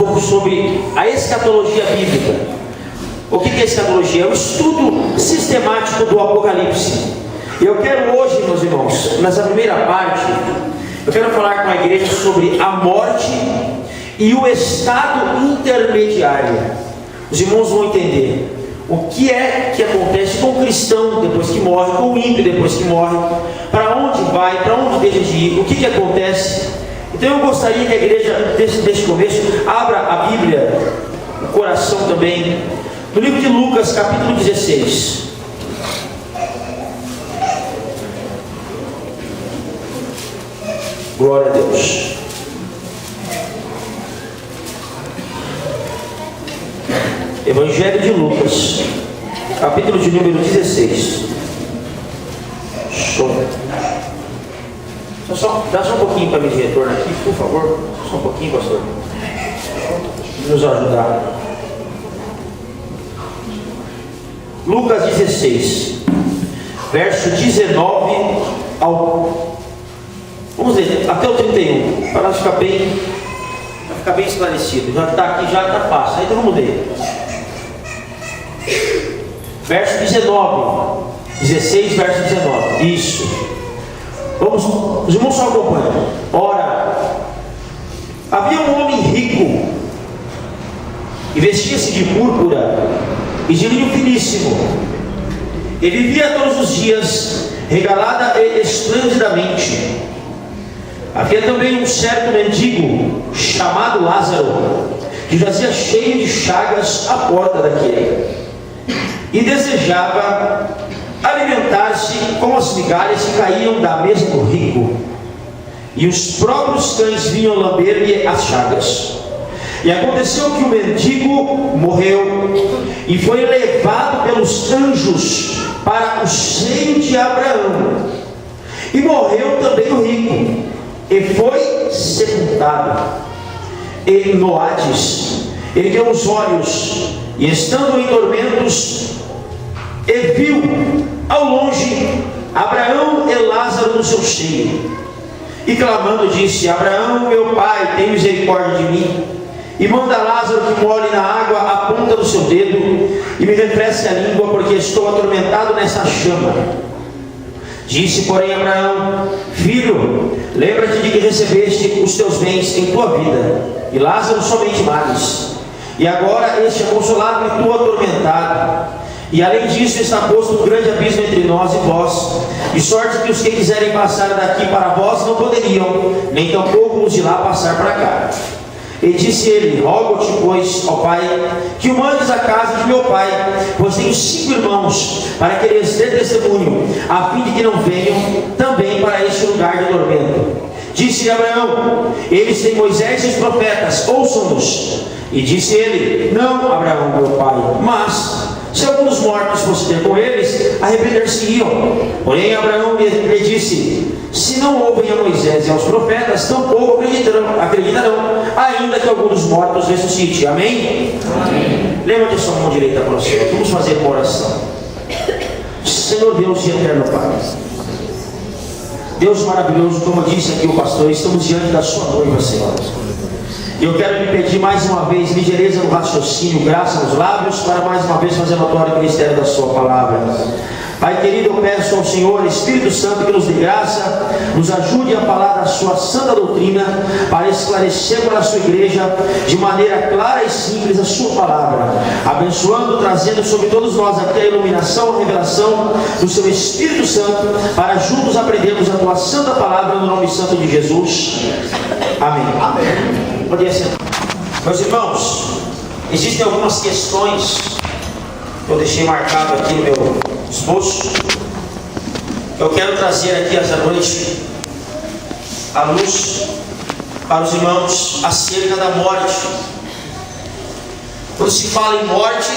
um pouco sobre a escatologia bíblica. O que é escatologia? É o estudo sistemático do Apocalipse. E eu quero hoje, meus irmãos, nessa primeira parte, eu quero falar com a igreja sobre a morte e o estado intermediário. Os irmãos vão entender o que é que acontece com o cristão depois que morre, com o ímpio depois que morre, para onde vai, para onde deixa de ir, o que acontece. Então eu gostaria que a igreja, desde o começo, abra a Bíblia, o coração também, no livro de Lucas, capítulo 16. Glória a Deus. Evangelho de Lucas, capítulo de número 16. Show. Dá só um pouquinho para mim de retorno aqui, por favor. Só um pouquinho, pastor. Nos ajudar. Lucas 16, verso 19 ao... Vamos ler até o 31, para ficar bem esclarecido. Já está aqui, já está fácil. Então vamos ler. Verso 19, 16, verso 19. Isso. Vamos, os irmãos só acompanham. Ora, havia um homem rico e vestia-se de púrpura e de linho finíssimo. Ele vivia todos os dias regalada e esplendidamente. Havia também um certo mendigo chamado Lázaro, que jazia cheio de chagas à porta daquele, e desejava alimentar-se com as migalhas que caíam da mesa do rico, e os próprios cães vinham lamber-lhe as chagas. E aconteceu que o mendigo morreu e foi levado pelos anjos para o seio de Abraão. E morreu também o rico e foi sepultado. E no Hades ergueu os olhos, e estando em tormentos, e viu ao longe Abraão e Lázaro no seu seio, e clamando disse: Abraão, meu pai, tem misericórdia de mim, e manda Lázaro que molhe na água a ponta do seu dedo, e me refresque a língua, porque estou atormentado nessa chama. Disse, porém, Abraão: Filho, lembra-te de que recebeste os teus bens em tua vida, e Lázaro somente males. E agora este é consolado e tu atormentado. E além disso está posto um grande abismo entre nós e vós, de sorte que os que quiserem passar daqui para vós não poderiam, nem tampouco os de lá passar para cá. E disse ele: Rogo-te, pois, ó pai, que o mandes à casa de meu pai, pois tenho 5 irmãos, para que eles dê testemunho, a fim de que não venham também para este lugar de tormento. Disse Abraão: Eles têm Moisés e os profetas, ouçam-nos. E disse ele: Não, Abraão, meu pai, mas se alguns mortos fossem ter com eles, arrepender-se-iam. Porém Abraão lhe disse: Se não ouvem a Moisés e aos profetas, tampouco acreditarão, ainda que algum dos mortos ressuscite. Amém? Amém. Levante a sua mão direita para o Senhor. Vamos fazer uma oração. Senhor Deus e eterno Pai, Deus maravilhoso, como disse aqui o pastor, estamos diante da sua noiva, Senhor. Eu quero lhe pedir mais uma vez ligeireza no raciocínio, graça nos lábios, para mais uma vez fazer notório o ministério da sua palavra. Pai querido, eu peço ao Senhor, Espírito Santo, que nos dê graça, nos ajude a falar da sua santa doutrina, para esclarecer para a sua igreja, de maneira clara e simples, a sua palavra, abençoando, trazendo sobre todos nós aqui a iluminação, a revelação do seu Espírito Santo, para juntos aprendermos a tua santa palavra, no nome santo de Jesus. Amém. Amém. Podia ser. Meus irmãos, existem algumas questões que eu deixei marcado aqui no meu esboço. Eu quero trazer aqui essa noite a luz para os irmãos acerca da morte. Quando se fala em morte,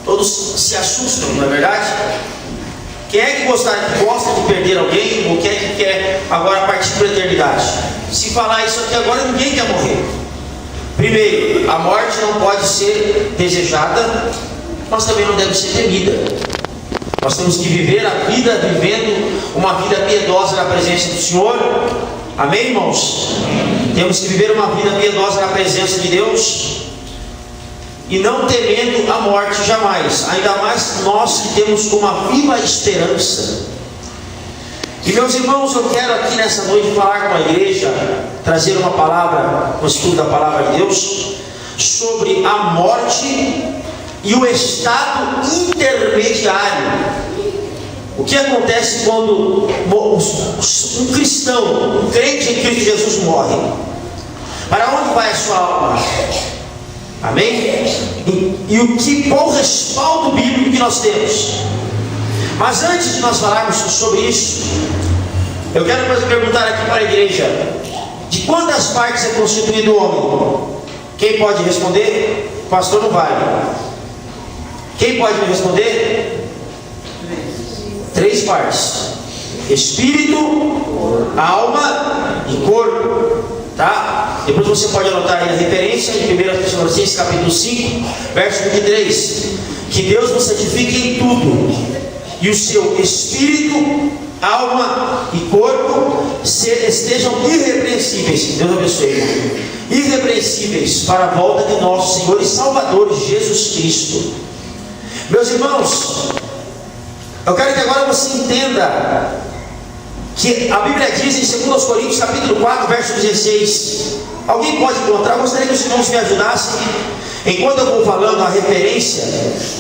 todos se assustam, não é verdade? Quem é que gosta de perder alguém, ou quem é que quer agora partir para a eternidade? Se falar isso aqui agora, ninguém quer morrer. Primeiro, a morte não pode ser desejada, mas também não deve ser temida. Nós temos que viver a vida vivendo uma vida piedosa na presença do Senhor. Amém, irmãos? Temos que viver uma vida piedosa na presença de Deus e não temendo a morte jamais, ainda mais nós que temos uma viva esperança. E meus irmãos, eu quero aqui nessa noite falar com a igreja, trazer uma palavra, um estudo da palavra de Deus, sobre a morte e o estado intermediário. O que acontece quando um cristão, um crente em Cristo Jesus morre? Para onde vai a sua alma? Amém? Qual o respaldo bíblico que nós temos? Mas antes de nós falarmos sobre isso, eu quero perguntar aqui para a igreja: de quantas partes é constituído o homem? Quem pode responder? O pastor não vale. Quem pode me responder? 3 partes: espírito, alma e corpo. Tá? Depois você pode anotar aí a referência em 1 Tessalonicenses capítulo 5, verso 23. Que Deus nos santifique em tudo, e o seu espírito, alma e corpo estejam irrepreensíveis. Deus abençoe, irmão. Irrepreensíveis para a volta de nosso Senhor e Salvador Jesus Cristo. Meus irmãos, eu quero que agora você entenda que a Bíblia diz em 2 Coríntios capítulo 4, verso 16. Alguém pode encontrar? Eu gostaria que os irmãos me ajudassem. Enquanto eu vou falando a referência,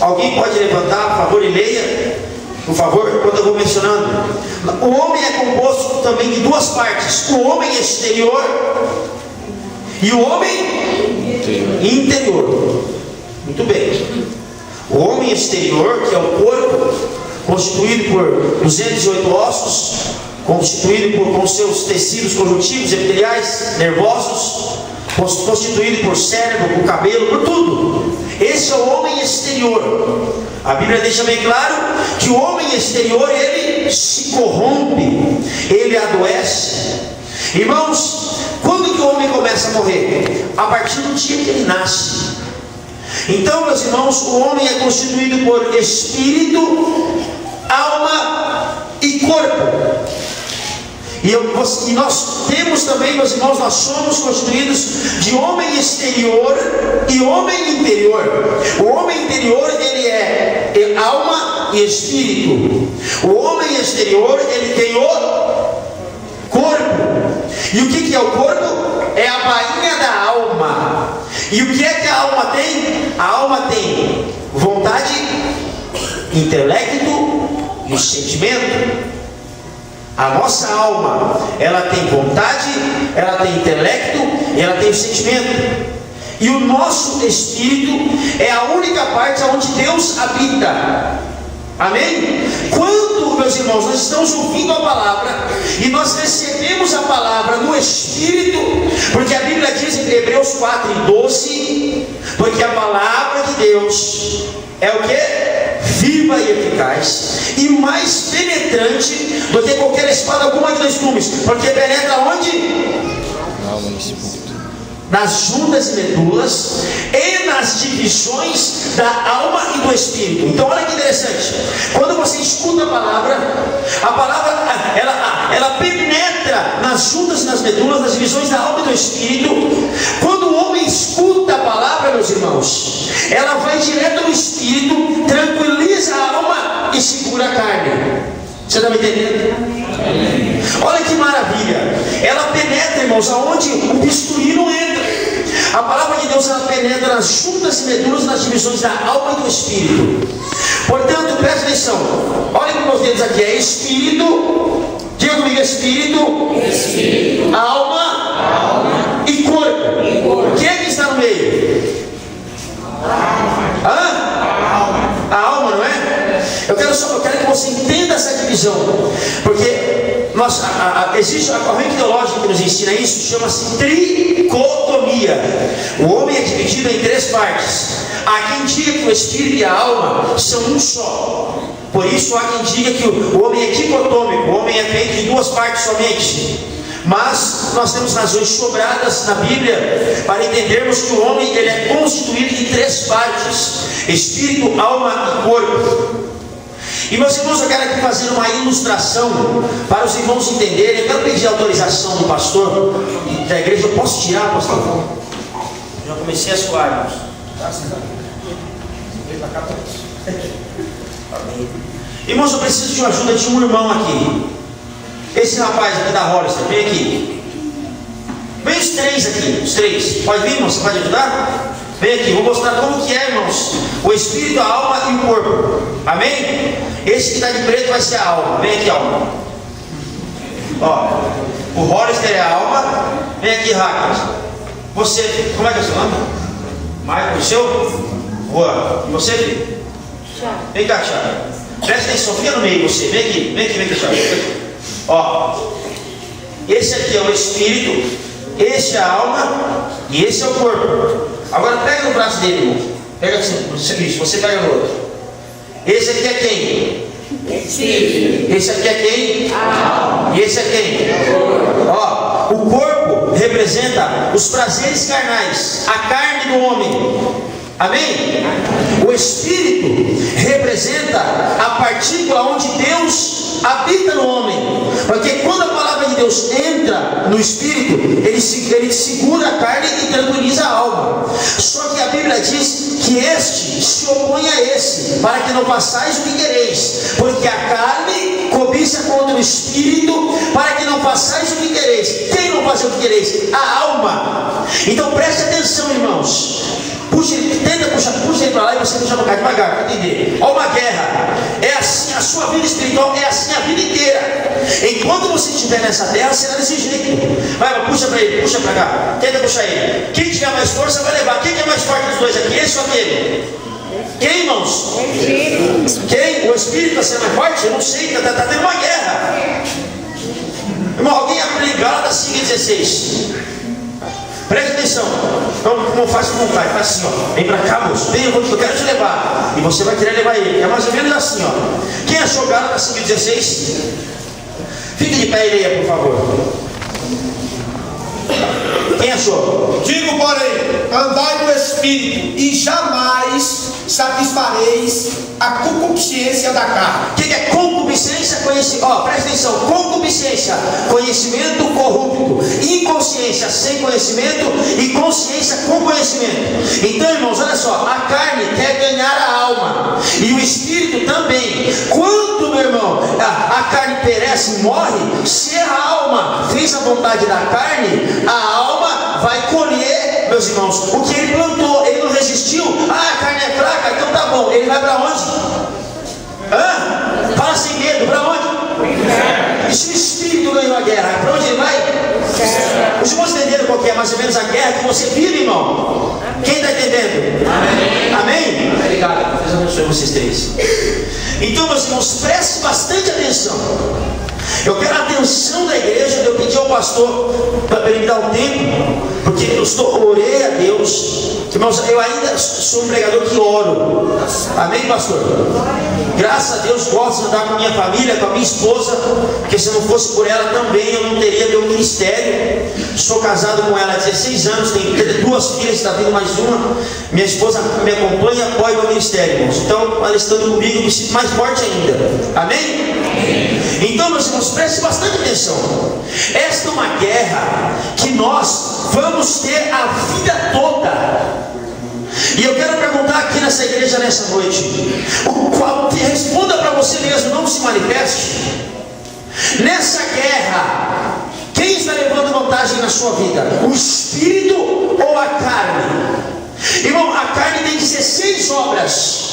alguém pode levantar, por favor, e leia, por favor, enquanto eu vou mencionando. O homem é composto também de 2 partes: o homem exterior e o homem interior. Muito bem. O homem exterior, que é o corpo, constituído por 208 ossos, constituído com seus tecidos conjuntivos, epiteliais, nervosos, constituído por cérebro, por cabelo, por tudo. Esse é o homem exterior. A Bíblia deixa bem claro que o homem exterior, ele se corrompe, ele adoece. Irmãos, quando que o homem começa a morrer? A partir do dia que ele nasce. Então, meus irmãos, o homem é constituído por espírito, alma e corpo. E nós temos também, meus irmãos, nós somos constituídos de homem exterior e homem interior. O homem interior, ele é alma e espírito. O homem exterior, ele tem o corpo. E o que é o corpo? É a bainha da alma. E o que é que a alma tem? A alma tem vontade, intelecto e o sentimento. A nossa alma, ela tem vontade, ela tem intelecto e ela tem o sentimento. E o nosso espírito é a única parte onde Deus habita. Amém? Quando, meus irmãos, nós estamos ouvindo a palavra e nós recebemos a palavra no Espírito, porque a Bíblia diz em Hebreus 4:12, porque a palavra de Deus é o que? Viva e eficaz e mais penetrante do que qualquer espada alguma de 2 gumes, porque penetra onde? Nas juntas e medulas e nas divisões da alma e do espírito. Então olha que interessante, quando você escuta a palavra ela penetra nas juntas e nas medulas, nas divisões da alma e do espírito. Quando o homem escuta a palavra, meus irmãos, ela vai direto no espírito, tranquiliza a alma e segura a carne. Você está me entendendo? Amém. Olha que maravilha. Ela penetra, irmãos, aonde o bisturi não entra. A palavra de Deus, ela penetra nas juntas e medulas, nas divisões da alma e do espírito. Portanto, preste atenção. Olha com meus dedos aqui. É espírito. Diga comigo: espírito, alma e corpo. Quem é que está no meio? A alma, não é? Eu quero que você entenda essa divisão, porque existe a corrente teológica que nos ensina isso, chama-se tricotomia. O homem é dividido em 3 partes. Há quem diga que o espírito e a alma são um só. Por isso há quem diga que o homem é dicotômico, o homem é feito de 2 partes somente. Mas nós temos razões sobradas na Bíblia para entendermos que o homem ele é constituído de 3 partes: espírito, alma e corpo. E meus irmãos, eu quero aqui fazer uma ilustração para os irmãos entenderem. Eu quero pedir a autorização do pastor da igreja. Eu posso tirar, pastor? Já comecei a suar, irmãos. Irmãos, eu preciso de uma ajuda de um irmão aqui. Esse rapaz aqui da Hollister, vem aqui. Vem os três aqui, os três. Pode vir, irmão? Você pode ajudar? Vem aqui, vou mostrar como que é, irmãos, o espírito, a alma e o corpo. Amém? Esse que está de preto vai ser a alma. Vem aqui, alma. Ó, o Hollister é a alma. Vem aqui, Hackers. Você, como é que é o seu nome? Michael, o seu? Juan. E você, filho? Thiago. Vem cá, Thiago. Presta atenção, fica no meio você. Vem aqui, Thiago. Ó, esse aqui é o espírito, esse é a alma e esse é o corpo. Agora pega no braço dele, irmão. Pega assim, isso, você pega no outro. Esse aqui é quem? Espírito. Esse aqui é quem? Alma. E esse é quem? Ó, o corpo representa os prazeres carnais, a carne do homem. Amém? O espírito representa a partícula onde Deus habita no homem. Porque quando a palavra de Deus entra no espírito, ele segura a carne e tranquiliza a alma. Só que a Bíblia diz que este se opõe a esse, para que não façais o que quereis. Porque a carne cobiça contra o espírito, para que não façais o que quereis. Quem não faz o que quereis? A alma. Então preste atenção, irmãos. Puxa ele para lá e você puxa para cá devagar, para entender. Olha uma guerra. É assim, a sua vida espiritual é assim a vida inteira. Enquanto você estiver nessa terra, será desse jeito. Vai, puxa para ele, puxa para cá. Tenta puxar ele. Quem tiver mais força vai levar. Quem é mais forte dos dois aqui? Esse ou aquele? Quem, irmãos? Quem? O espírito vai ser mais forte? Eu não sei, está tendo uma guerra. Irmão, alguém abre Gálatas 5:16. Preste atenção. Não faz com vontade, faz assim, ó. Vem pra cá, moço. Vem, eu quero te levar. E você vai querer levar ele. É mais ou menos assim, ó. Quem achou Gálatas 5:16? Fique de pé e leia, por favor. Quem achou? Digo, porém, andai no Espírito, e jamais satisfareis a concupiscência da carne. O que é concupiscência? Conhecimento. Ó, presta atenção. Concupiscência, conhecimento corrupto. Inconsciência, sem conhecimento. E consciência com conhecimento. Então, irmãos, olha só. A carne quer ganhar a alma. E o espírito também. Quando, meu irmão, a carne perece e morre, se a alma fez a vontade da carne, a alma vai colher, meus irmãos, o que ele plantou. Ele não resistiu. Ah, a carne é fraca, então tá bom. Ele vai para onde? Fala sem medo, para onde? E se o espírito ganhou a guerra, para onde ele vai? Os irmãos entenderam qual que é mais ou menos a guerra que você vive, irmão? Quem está entendendo? Amém? Obrigado. Deus abençoe vocês três. Então, meus irmãos, preste bastante atenção. Eu quero a atenção da igreja. Eu pedi ao pastor para ele me dar um tempo, porque eu orei a Deus. Irmãos, eu ainda sou um pregador que oro. Amém, pastor? Graças a Deus, gosto de andar com a minha família, com a minha esposa, porque se não fosse por ela também eu não teria meu ministério. Sou casado com ela há 16 anos, tenho 2 filhas, está vindo mais uma. Minha esposa me acompanha e apoia o meu ministério, irmãos. Então, ela estando comigo, eu me sinto mais forte ainda. Amém? Então, meus irmãos, preste bastante atenção. Esta é uma guerra que nós vamos ter a vida toda. E eu quero perguntar aqui nessa igreja nessa noite, responda para você mesmo, não se manifeste. Nessa guerra, quem está levando vantagem na sua vida? O espírito ou a carne? Irmão, a carne tem 16 obras.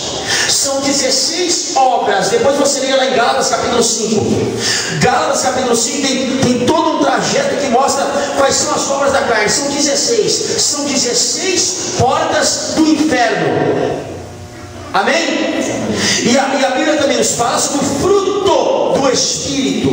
São 16 obras. Depois você lê lá em Gálatas capítulo 5. Gálatas capítulo 5 tem todo um trajeto que mostra quais são as obras da carne. São 16. São 16 portas do inferno. Amém? E a Bíblia também nos fala sobre o fruto do Espírito.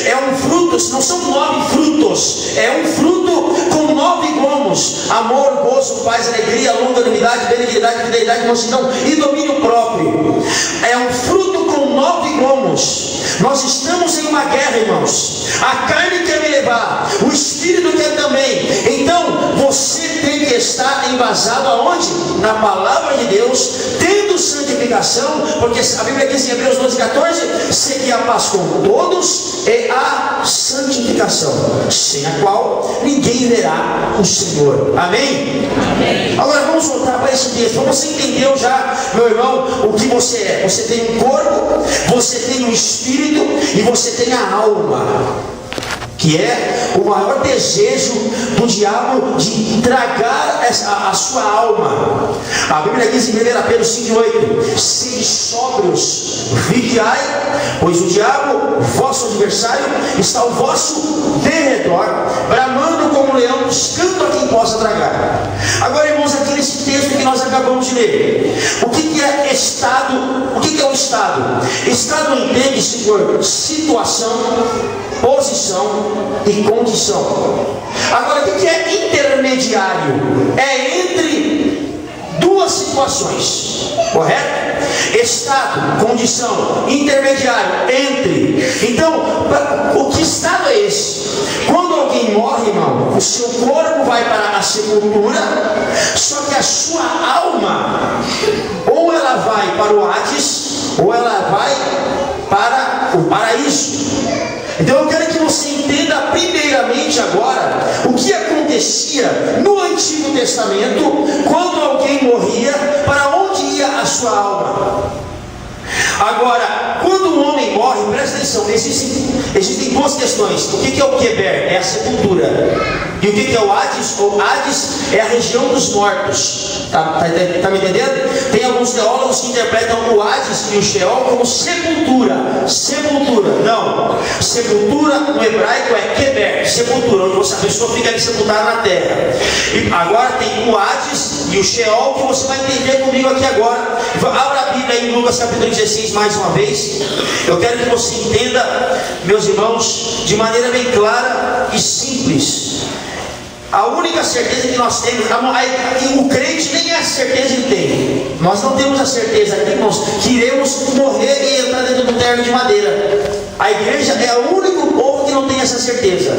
É um fruto, não são 9 frutos. É um fruto com 9 gomos: amor, gozo, paz, alegria, longanimidade, benignidade, fidelidade, mansidão e domínio próprio. É um fruto com 9 gomos. Nós estamos em uma guerra, irmãos. A carne quer me levar, o Espírito quer também. Então você tem que está embasado aonde? Na palavra de Deus, tendo santificação, porque a Bíblia diz em Hebreus 12:14: segui a paz com todos e a santificação, sem a qual ninguém verá o Senhor. Amém? Amém. Agora vamos voltar para esse texto. Você entendeu já, meu irmão, o que você é? Você tem um corpo, você tem um espírito e você tem a alma, que é o maior desejo do diabo de tragar a sua alma. A Bíblia diz em 1 Pedro 5:8: sede sóbrios, vigiai, pois o diabo, vosso adversário, está ao vosso derredor, bramando como um leão, buscando a quem possa tragar. Agora, irmãos, aqui nesse texto que nós acabamos de ler, o que é estado? O que é o estado? Estado entende-se por situação, posição e condição. Agora, o que é intermediário? É entre duas situações, correto? Estado, condição, intermediário, entre. Então, o que estado é esse? Quando alguém morre, irmão, o seu corpo vai para a sepultura, só que a sua alma, ou ela vai para o Hades, ou ela vai para o paraíso. Então eu quero que você entenda primeiramente agora o que acontecia no Antigo Testamento quando alguém morria, para onde ia a sua alma. Agora, quando um homem morre, presta atenção, existem duas questões. O que é o Keber? É a sepultura. E o que é o Hades? O Hades é a região dos mortos. Tá me entendendo? Tem alguns teólogos que interpretam o Hades e o Sheol como sepultura. Sepultura, não. Sepultura no hebraico é Keber, sepultura, onde a pessoa fica ali sepultada na terra. E agora tem o Hades e o Sheol, que você vai entender comigo aqui agora. Abra a Bíblia em Lucas capítulo 16 mais uma vez. Eu quero que você entenda, meus irmãos, de maneira bem clara e simples. A única certeza que nós temos, e o crente nem essa certeza ele tem. Nós não temos a certeza aqui, irmãos, que iremos morrer e entrar dentro do terno de madeira. A igreja é o único povo que não tem essa certeza.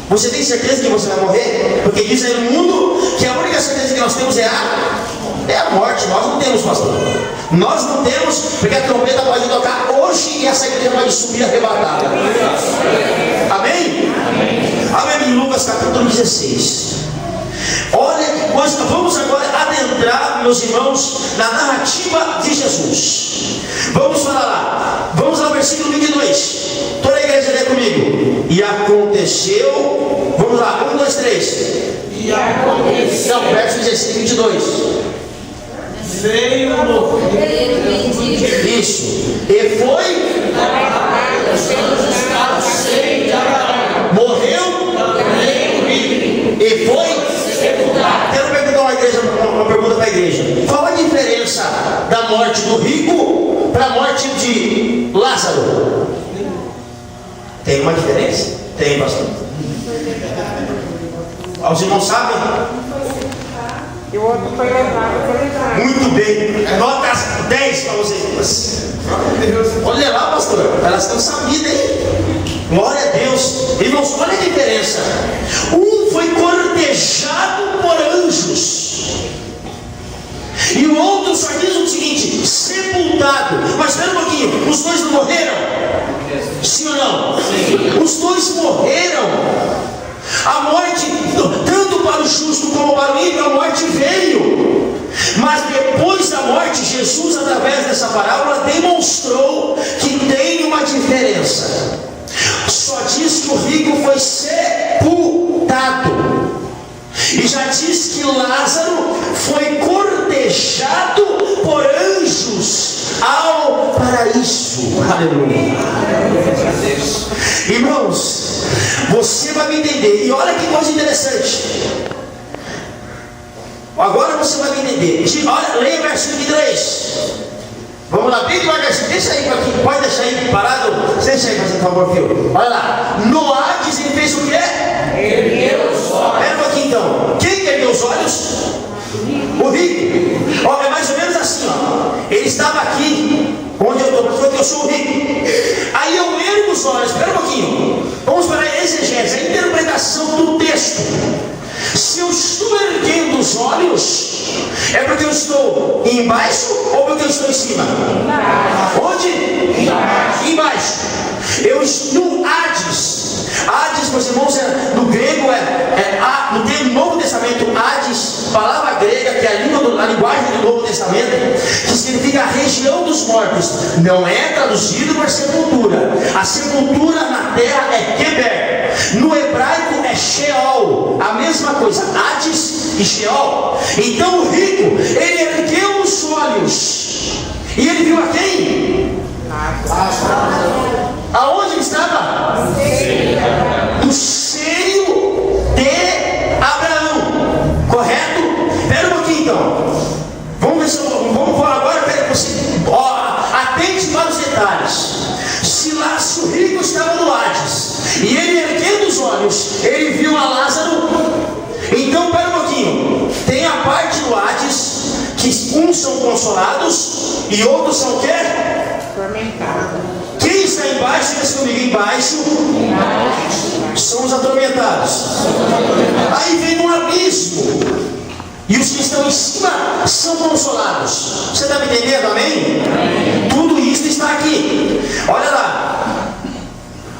Você tem certeza que você vai morrer? Porque diz aí no mundo que a única certeza que nós temos é a morte. Nós não temos, pastor. Nós não temos, porque a trombeta pode tocar hoje e essa igreja pode subir arrebatada. Amém? Amém. Em Lucas capítulo 16. Olha que coisa. Vamos agora adentrar, meus irmãos, na narrativa de Jesus. Vamos falar lá. Vamos ao versículo 22. Toda a igreja lê comigo. E aconteceu. Vamos lá. 1, 2, 3. E aconteceu. Não, verso 16, 22. Veio no Isso. E foi. Morreu. E foi. Quero perguntar uma pergunta para a igreja. Qual a diferença da morte do rico para a morte de Lázaro? Tem uma diferença? Tem, pastor. Os irmãos sabem? E o outro foi levado. Muito bem. Nota 10 para vocês. Olha lá, pastor. Elas estão sabidas, hein? Glória a Deus. Irmãos, olha a diferença. Um foi cortejado por anjos. E o outro só diz o seguinte: sepultado. Mas espera um pouquinho. Os dois não morreram? Sim ou não? Sim. Os dois morreram. A morte, tanto para o justo como para o ímpio, a morte veio. Mas depois da morte, Jesus, através dessa parábola, demonstrou que tem uma diferença. Só diz que o rico foi sepultado. E já diz que Lázaro foi cortejado por anjos ao paraíso. Aleluia. Irmãos, você vai me entender. E olha que coisa interessante. Agora você vai me entender. Olha, leia o verso 23. Vamos lá, bem devagarzinho. Deixa aí aqui. Pode deixar aí parado. Deixa aí, por favor, filho. Olha lá. No Hades ele fez o quê? ergueu os olhos. Espera um pouquinho então. Quem ergueu os olhos? O rico. Ó, é mais ou menos assim, ó. Ele estava aqui, onde eu estou, porque eu sou o rico. Aí eu ergo os olhos. Espera um pouquinho. Vamos para a exegese, a interpretação do texto. Se eu estou erguendo os olhos, é porque eu estou embaixo ou porque eu estou em cima? Onde? Embaixo. Eu estou no Hades. Hades, meus irmãos, no grego no termo Novo Testamento, Hades, palavra grega, que é a linguagem do Novo Testamento, que significa a região dos mortos. Não é traduzido por sepultura. A sepultura na terra é Keber. No hebraico é Sheol. A mesma coisa, Hades e Sheol. Então o rico, ele ergueu os olhos. E ele viu a quem? Aonde ele estava? No seio de Abraão. Correto? Espera um pouquinho então. Vamos falar agora. Espera que você atente para os detalhes. Se o rico estava no Hades e ele erguendo os olhos, ele viu a Lázaro. Então, espera um pouquinho. Tem a parte do Hades que uns são consolados e outros são o quê? Atormentado. Quem está embaixo, diga comigo, embaixo são os atormentados. Aí vem um abismo. E os que estão em cima são consolados. Você está me entendendo, amém? Tudo isso está aqui. Olha lá.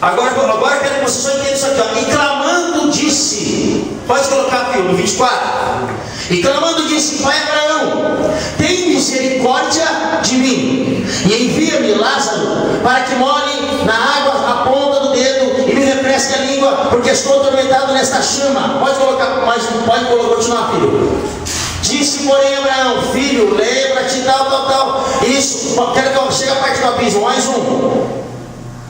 Agora eu quero que você só entenda isso aqui. Ó. E clamando disse. Pode colocar aqui no 24. E clamando disse: Pai Abraão, tem misericórdia de mim, e envia-me Lázaro, para que molhe na água a ponta do dedo e me refresque a língua, porque estou atormentado nesta chama. Pode colocar, continuar, filho. Disse, porém, Abraão: Filho, lembra-te, tal. Isso, quero que eu chegue a parte do abismo. Mais um.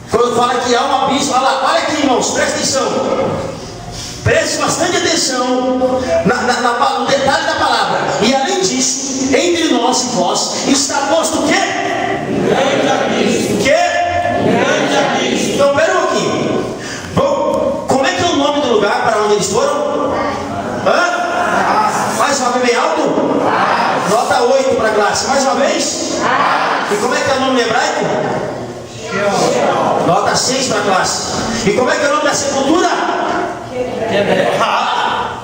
Quando fala que há um abismo, olha aqui, irmãos, presta atenção. Preste bastante atenção no detalhe da palavra. E além disso, entre nós e vós está posto o quê? Grande abismo. O quê? Grande abismo. Então, pera um pouquinho. Como é que é o nome do lugar para onde eles foram? Mais uma vez bem alto? Nota 8 para a classe. Mais uma vez? E como é que é o nome em hebraico? Nota 6 para a classe. E como é que é o nome da sepultura?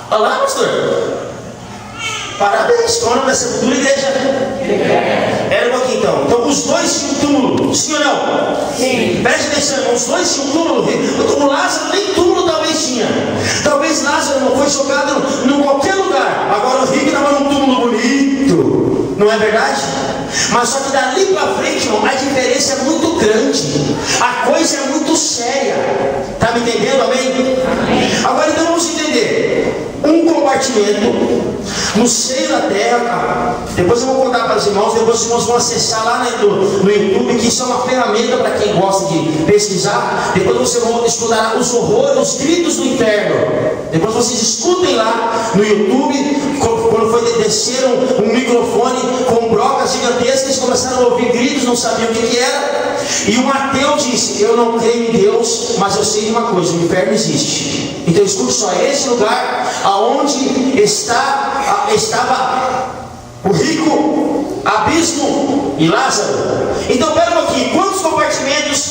Olha lá, pastor. Parabéns. Qual é o nome da sepultura, igreja? Era um pouquinho então. Então os dois tinham um túmulo. Sim ou não? Sim. Preste atenção, irmão. Os dois tinham um túmulo. O Lázaro nem túmulo talvez tinha. Talvez Lázaro não foi jogado em qualquer lugar. Agora o rico estava num túmulo bonito. Não é verdade? Mas só que dali para frente, irmão, a diferença é muito grande. A coisa é muito séria. Está me entendendo? Amém? Agora então vamos entender. Um compartimento no seio da terra. Depois eu vou contar para os irmãos. Depois os irmãos vão acessar lá no YouTube, que isso é uma ferramenta para quem gosta de pesquisar. Depois vocês vão estudar os horrores, os gritos do inferno. Depois vocês escutem lá no YouTube. Quando desceram um microfone com brocas gigantescas, eles começaram a ouvir gritos, não sabiam o que era. E um ateu disse: eu não creio em Deus, mas eu sei de uma coisa: o inferno existe. Então escute só, esse lugar aonde estava o rico, abismo e Lázaro. Então pera um pouquinho, quantos compartimentos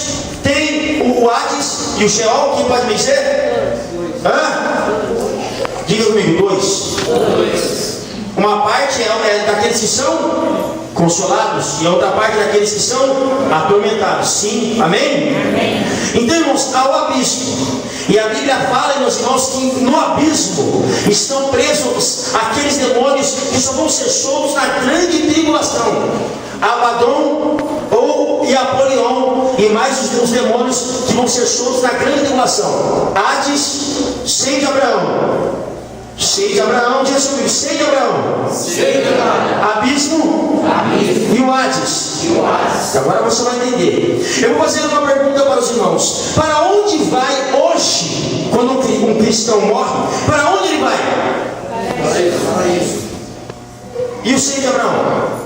tem o Hades e o Sheol? Quem pode me dizer? Diga comigo, 2. Uma parte é daqueles que são consolados e a outra parte daqueles que são atormentados. Sim, amém? Amém. Então, irmãos, há o abismo. E a Bíblia fala, meus irmãos, que no abismo estão presos aqueles demônios que só vão ser soltos na grande tribulação. Abaddon e Apolion, e mais os demônios que vão ser soltos na grande tribulação. Hades, seio de Abraão. Seio de Abraão, diz comigo, seio de Abraão. Abismo. E o Hades. Agora você vai entender. Eu vou fazer uma pergunta para os irmãos. Para onde vai hoje, quando um cristão morre? Para onde ele vai? E o seio de Abraão?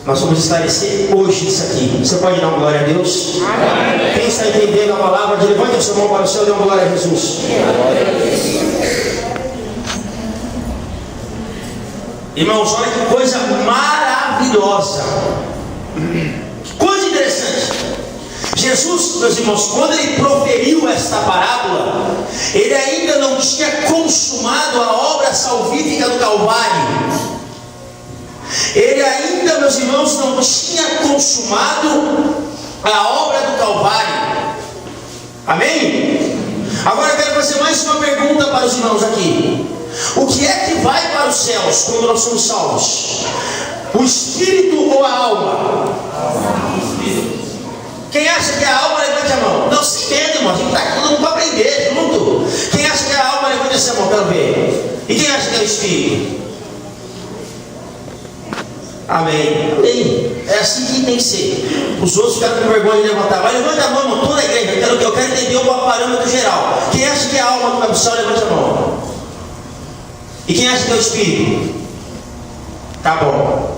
Nós vamos esclarecer hoje isso aqui. Você pode dar uma glória a Deus? Amém. Quem está entendendo a palavra, levante a sua mão para o céu e dê uma glória a Jesus. Irmãos, olha que coisa maravilhosa. Que coisa interessante. Jesus, meus irmãos, quando ele proferiu esta parábola, ele ainda não tinha consumado a obra salvífica do Calvário. Ele ainda, meus irmãos, não tinha consumado a obra do Calvário. Amém? Agora eu quero fazer mais uma pergunta para os irmãos aqui. O que é que vai para os céus quando nós somos salvos? O espírito ou a alma? Quem acha que é a alma, levante a mão. Não se medo, irmão. A gente está todo mundo para aprender junto. Quem acha que é a alma, levante essa mão, quero ver. E quem acha que é o espírito? Amém. Amém. É assim que tem que ser. Os outros ficaram com vergonha de levantar. Mas levanta a mão, irmão, toda a igreja. Eu quero entender o parâmetro geral. Quem acha que é a alma do cabeção, levante a mão. E quem acha que é o espírito? Tá bom.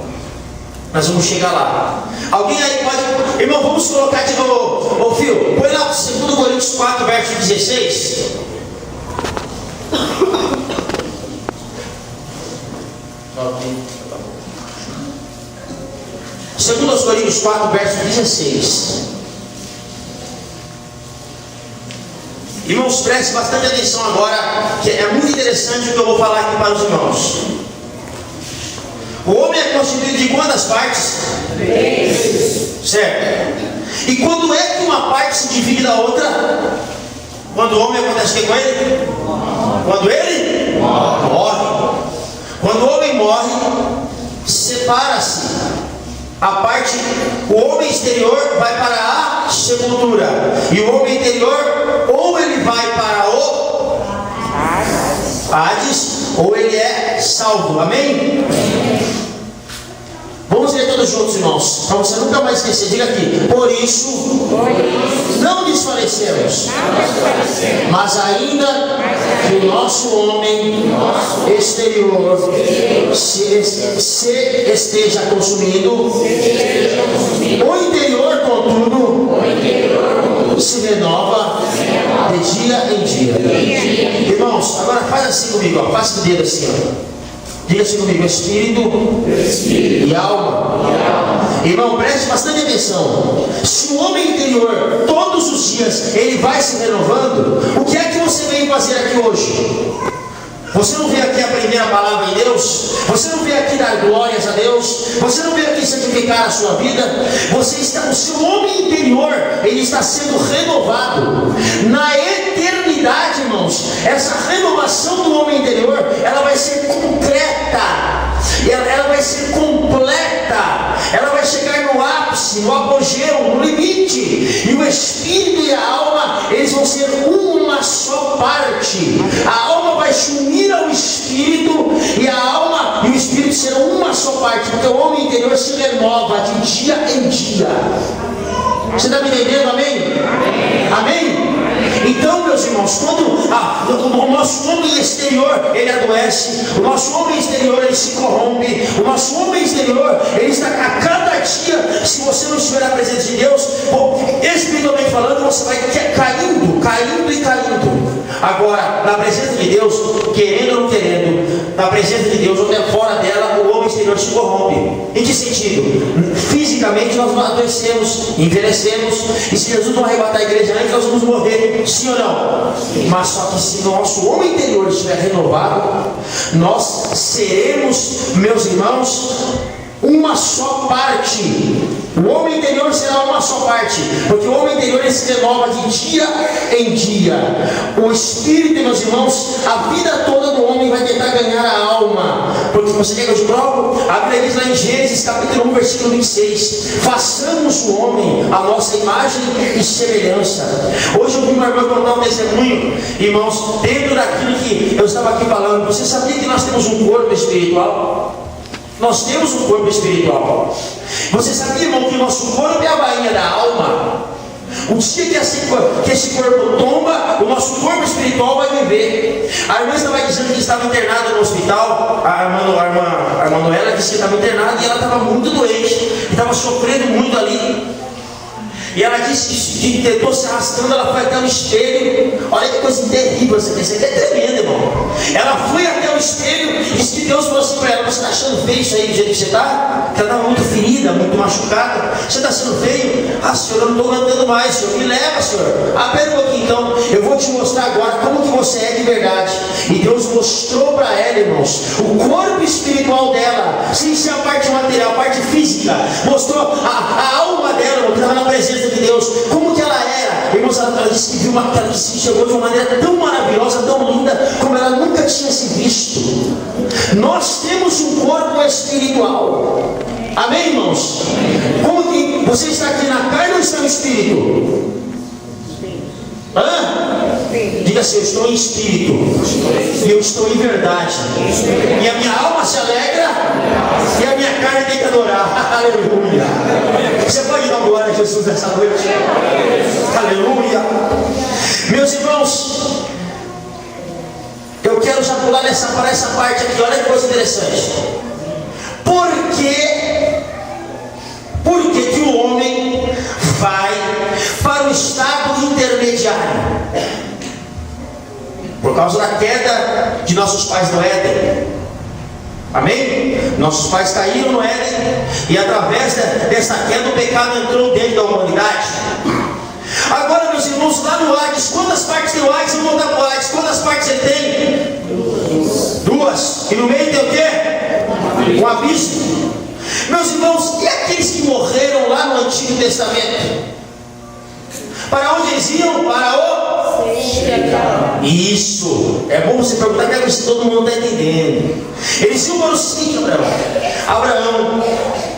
Nós vamos chegar lá. Alguém aí pode... Irmão, vamos colocar de novo. Ô filho, põe lá 2 Coríntios 4, verso 16. Segundo aos Coríntios 4, verso 16. Irmãos, preste bastante atenção agora, que é muito interessante o que eu vou falar aqui para os irmãos. O homem é constituído de quantas partes? 3. Certo. E quando é que uma parte se divide da outra? Quando o homem acontece o que com ele? Quando ele morre. Quando o homem morre, separa-se. A parte, o homem exterior vai para a sepultura, e o homem interior, ou ele vai para o Hades, ou ele é salvo. Amém? Vamos ler todos juntos, irmãos, para você nunca mais esquecer. Diga aqui: por isso não desfalecemos, mas ainda que o nosso homem exterior se esteja consumindo, o interior, contudo, se renova de dia em dia. Irmãos, agora faz assim comigo, ó. Faça o dedo assim, ó. Diga assim comigo: espírito e alma. Irmão, preste bastante atenção. Se o homem interior, todos os dias, ele vai se renovando, o que é que você veio fazer aqui hoje? Você não veio aqui aprender a palavra de Deus? Você não veio aqui dar glórias a Deus? Você não veio aqui santificar a sua vida? Você está, o seu homem interior, ele está sendo renovado. Na eternidade, irmãos, essa renovação do homem interior, ela vai ser concreta. Ela vai ser completa. Ela vai chegar no ápice, no apogeu, no limite. E o espírito e a alma, eles vão ser uma só parte. A alma vai se unir ao espírito, e a alma e o espírito serão uma só parte, porque o homem interior se renova de dia em dia. Você está me entendendo? Amém? Amém? Então, meus irmãos, quando o nosso homem exterior, ele adoece, o nosso homem exterior, ele se corrompe, o nosso homem exterior, ele está a cada dia, se você não estiver na presença de Deus, espiritualmente falando, você vai caindo. Agora, na presença de Deus, querendo ou não querendo, na presença de Deus ou até fora dela, o homem exterior se corrompe. Em que sentido? Fisicamente nós adoecemos, envelhecemos, e se Jesus não arrebatar a igreja antes, nós vamos morrer. Sim ou não? Mas só que se o nosso homem interior estiver renovado, nós seremos, meus irmãos, uma só parte. O homem interior será uma só parte, porque o homem interior ele se renova de dia em dia. O espírito, meus irmãos, a vida toda do homem vai tentar ganhar a alma. Porque você quer que eu te provo? A Bíblia diz lá em Gênesis capítulo 1, versículo 26: façamos o homem a nossa imagem e semelhança. Hoje eu vi uma irmã contar um testemunho, irmãos, dentro daquilo que eu estava aqui falando. Você sabia que nós temos um corpo espiritual? Nós temos um corpo espiritual. Você sabia, irmão, que o nosso corpo é a bainha da alma? O dia que esse corpo tomba, o nosso corpo espiritual vai viver. A irmã estava dizendo que estava internada no hospital. A irmã Noela disse que estava internada e ela estava muito doente, estava sofrendo muito ali. E ela disse que tentou se arrastando, ela foi até o espelho. Olha que coisa terrível, isso aqui é tremendo, irmão. Ela foi até o espelho e disse que Deus falou assim para ela: você está achando feio isso aí do jeito que você está? Porque ela estava muito ferida, muito machucada. Você está sendo feio? Ah, Senhor, eu não estou aguentando mais, Senhor. Me leva, Senhor. Pera um pouquinho então. Eu vou te mostrar agora como que você é de verdade. E Deus mostrou para ela, irmãos, o corpo espiritual dela, sem ser a parte material, a parte física. Mostrou a alma dela, irmão, que estava na presença de Deus. Como que ela era. Irmãos, ela disse que viu ela disse que chegou de uma maneira tão maravilhosa, tão linda, como ela nunca tinha se visto. Nós temos um corpo espiritual. Amém, irmãos? Como que você está aqui na carne ou está no espírito? Diga assim: eu estou em espírito e eu estou em verdade, e a minha alma se alegra e a minha carne tem que adorar. Aleluia. Você pode dar glória a Jesus nessa noite? Aleluia. Meus irmãos, eu quero já pular para essa parte aqui. Olha que coisa interessante. Por que o homem vai para o estado intermediário? Por causa da queda de nossos pais no Éden. Amém? Nossos pais caíram no Éden, e através dessa queda o pecado entrou dentro da humanidade. Agora, meus irmãos, lá no Hades, quantas partes tem o Hades? Vamos voltar para o Hades. Quantas partes ele tem? Duas. E no meio tem o quê? Um abismo. Meus irmãos, e aqueles que morreram lá no Antigo Testamento? Para onde eles iam? Para o... Isso. É bom você perguntar, quero ver se todo mundo está entendendo. Eles iam para o seguinte, Abraão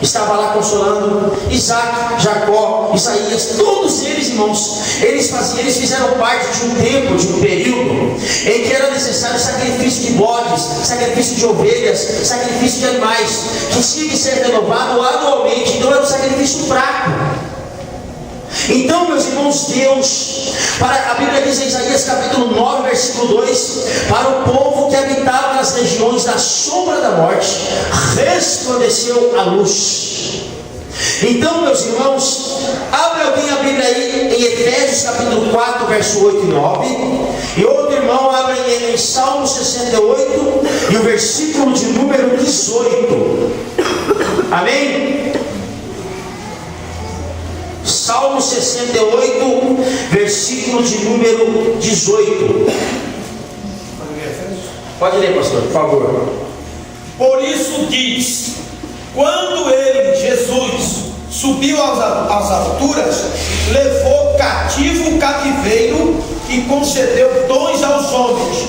estava lá consolando Isaac, Jacó, Isaías, todos eles, irmãos. Eles fizeram parte de um tempo, de um período em que era necessário sacrifício de bodes, sacrifício de ovelhas, sacrifício de animais, que tinha que ser renovado anualmente. Então era um sacrifício fraco. Então, meus irmãos, Deus, a Bíblia diz em Isaías capítulo 9, versículo 2: para o povo que habitava nas regiões da sombra da morte, resplandeceu a luz. Então, meus irmãos, abre alguém a Bíblia aí em Efésios capítulo 4, verso 8 e 9. E outro irmão abre em Salmo 68 e o versículo de número 18. Amém? Salmo 68, versículo de número 18. Pode ler, pastor, por favor. Por isso diz: quando ele, Jesus, subiu às alturas, levou cativo o cativeiro e concedeu dons aos homens.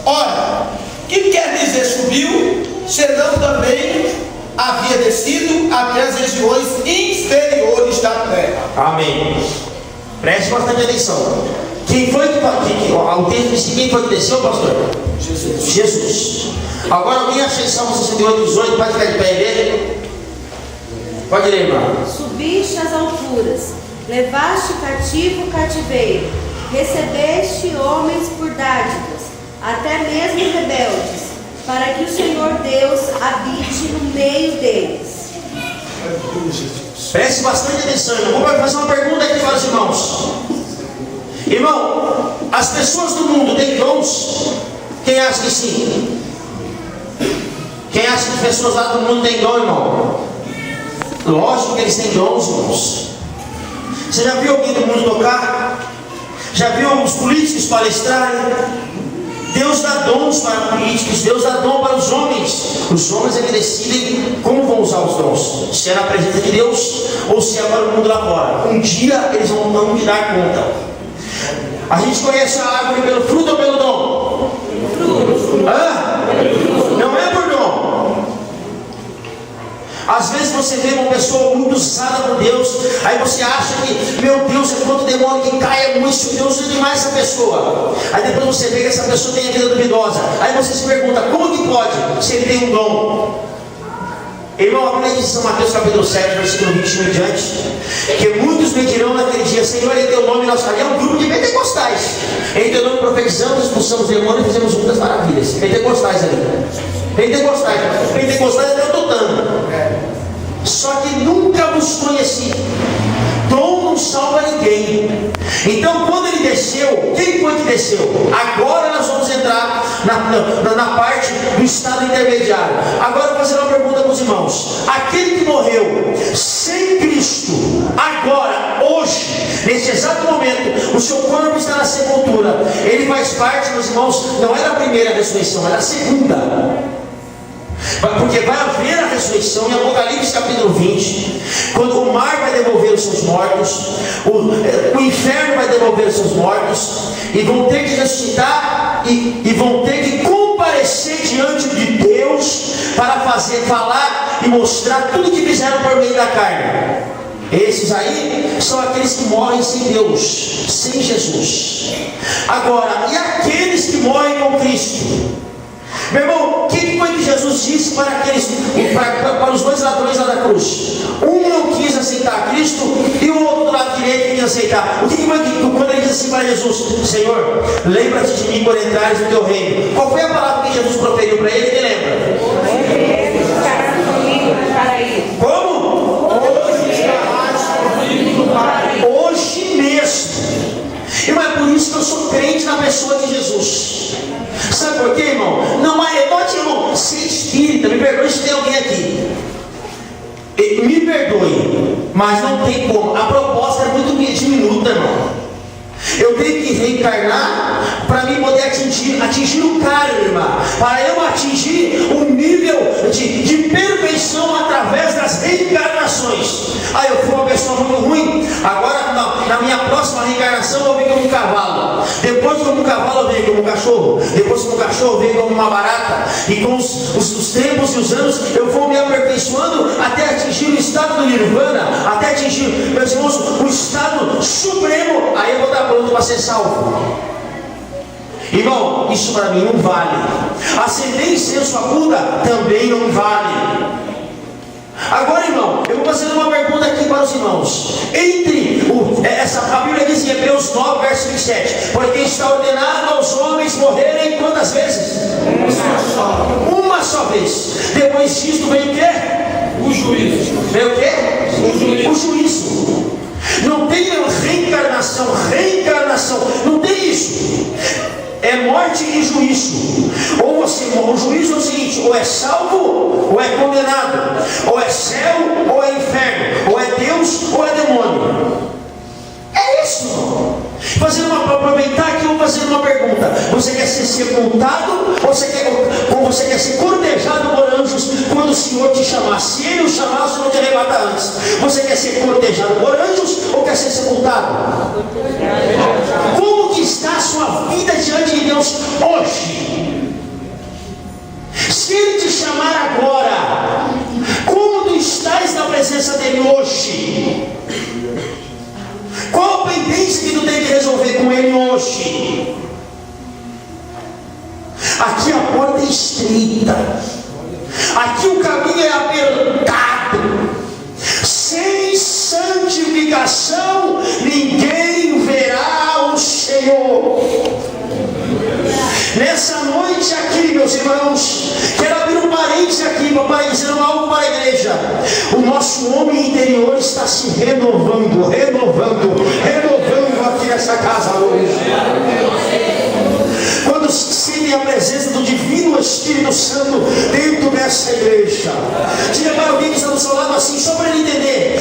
Ora, que quer dizer subiu, senão também havia descido até as regiões inferiores da terra. Amém. Preste bastante atenção. Quem foi que o texto diz quem foi que desceu, pastor? Jesus. Agora alguém acha em Salmo 68, 18, pode ficar de pé e ler? Pode ler, irmão. Subiste às alturas, levaste cativo o cativeiro, recebeste homens por dádivas, até mesmo rebeldes, para que o Senhor Deus habite no meio deles. Preste bastante atenção, irmão. Vou fazer uma pergunta aqui para os irmãos. Irmão, as pessoas do mundo têm dons? Quem acha que sim? Quem acha que as pessoas lá do mundo têm dom, irmão? Lógico que eles têm dons, irmãos. Você já viu alguém do mundo tocar? Já viu alguns políticos palestrarem? Deus dá dons para políticos, Deus dá dom para os homens. Os homens é que decidem como vão usar os dons, se é na presença de Deus ou se é para o mundo lá fora. Um dia eles vão não me dar conta. A gente conhece a árvore pelo fruto ou pelo dom? Não é por dom. Às vezes você vê uma pessoa muito usada por Deus, aí você acha que, meu Deus, é quanto demônio que cai, é muito, Deus usa demais essa pessoa. Aí depois você vê que essa pessoa tem a vida duvidosa. Aí você se pergunta, como que pode, se ele tem um dom? Irmão, a Bíblia diz em São Mateus capítulo 7, versículo 21 em diante, que muitos me dirão naquele dia: Senhor, em teu nome nós faríamos um grupo de pentecostais. Em teu nome profetizamos, expulsamos demônios e fizemos muitas maravilhas. Pentecostais ali. Pentecostais até eu totando. Só que nunca vos conheci. Dom não salva ninguém. Então, quando ele desceu? Quem foi que desceu? Agora nós vamos entrar na parte do estado intermediário. Agora eu vou fazer uma pergunta para os irmãos. Aquele que morreu sem Cristo, agora, hoje, nesse exato momento, o seu corpo está na sepultura, ele faz parte, meus irmãos, não é da primeira ressurreição, é da segunda. Porque vai haver a ressurreição em Apocalipse capítulo 20, quando o mar vai devolver os seus mortos, o inferno vai devolver os seus mortos, e vão ter que ressuscitar e vão ter que comparecer diante de Deus para falar e mostrar tudo que fizeram por meio da carne. Esses aí são aqueles que morrem sem Deus, sem Jesus. Agora, e aqueles que morrem com Cristo? Meu irmão, o que foi que Jesus disse para os dois ladrões lá da cruz? Um não quis aceitar Cristo e o outro do lado direito quis aceitar. O que foi que, quando ele disse assim para Jesus: Senhor, lembra-te de mim quando entrares no teu reino? Qual foi a palavra que Jesus proferiu para ele? Quem lembra? Hoje estarás comigo no paraíso. Como? Hoje estarás comigo no paraíso. Hoje mesmo. E não é por isso que eu sou crente na pessoa de Jesus. Sabe por quê, irmão? Não é, pode, irmão, ser espírita, me perdoe se tem alguém aqui. Me perdoe, mas não tem como. A proposta é muito diminuta, irmão. Eu tenho que reencarnar para mim poder atingir o karma, para eu atingir um nível de perfeição através das reencarnações. Aí eu fui uma pessoa muito ruim, agora na minha próxima reencarnação eu venho como um cavalo, depois como um cavalo eu venho como um cachorro, depois como um cachorro eu venho como uma barata, e com os tempos e os anos eu vou me aperfeiçoando até atingir o estado do nirvana, até atingir, meus irmãos, o estado supremo. Aí eu vou estar pronto para ser salvo. Irmão, isso para mim não vale. Acender incenso a Buda também não vale. Agora, irmão, eu vou fazer uma pergunta aqui para os irmãos. A Bíblia diz em Hebreus 9, verso 27: porque está ordenado aos homens morrerem quantas vezes? Uma só vez. Depois disso vem o quê? O juízo. Vem o quê? O juízo. Não tem reencarnação, não tem isso. É morte e juízo. Ou você morre. O juízo é o seguinte: ou é salvo, ou é condenado. Ou é céu, ou é inferno. Ou é Deus, ou é demônio. É isso, irmão. Para aproveitar aqui, eu vou fazer uma pergunta: você quer ser sepultado ou você quer ser cortejado por anjos quando o Senhor te chamar? Se Ele o chamar, o Senhor te arrebata antes. Você quer ser cortejado por anjos ou quer ser sepultado? Como que está a sua vida diante de Deus hoje? Se Ele te chamar agora, como tu estás na presença dEle hoje? Qual a pendência que tu tem que resolver com Ele hoje? Aqui a porta é estreita, aqui o caminho é apertado. Sem santificação ninguém verá o Senhor. Nessa noite aqui, meus irmãos, quero abrir um parênteses aqui para dizer algo para a igreja. O nosso homem interior está se renovando aqui nessa casa hoje. Quando sentem a presença do Divino Espírito Santo dentro dessa igreja, diga para alguém que está do seu lado assim, só para ele entender: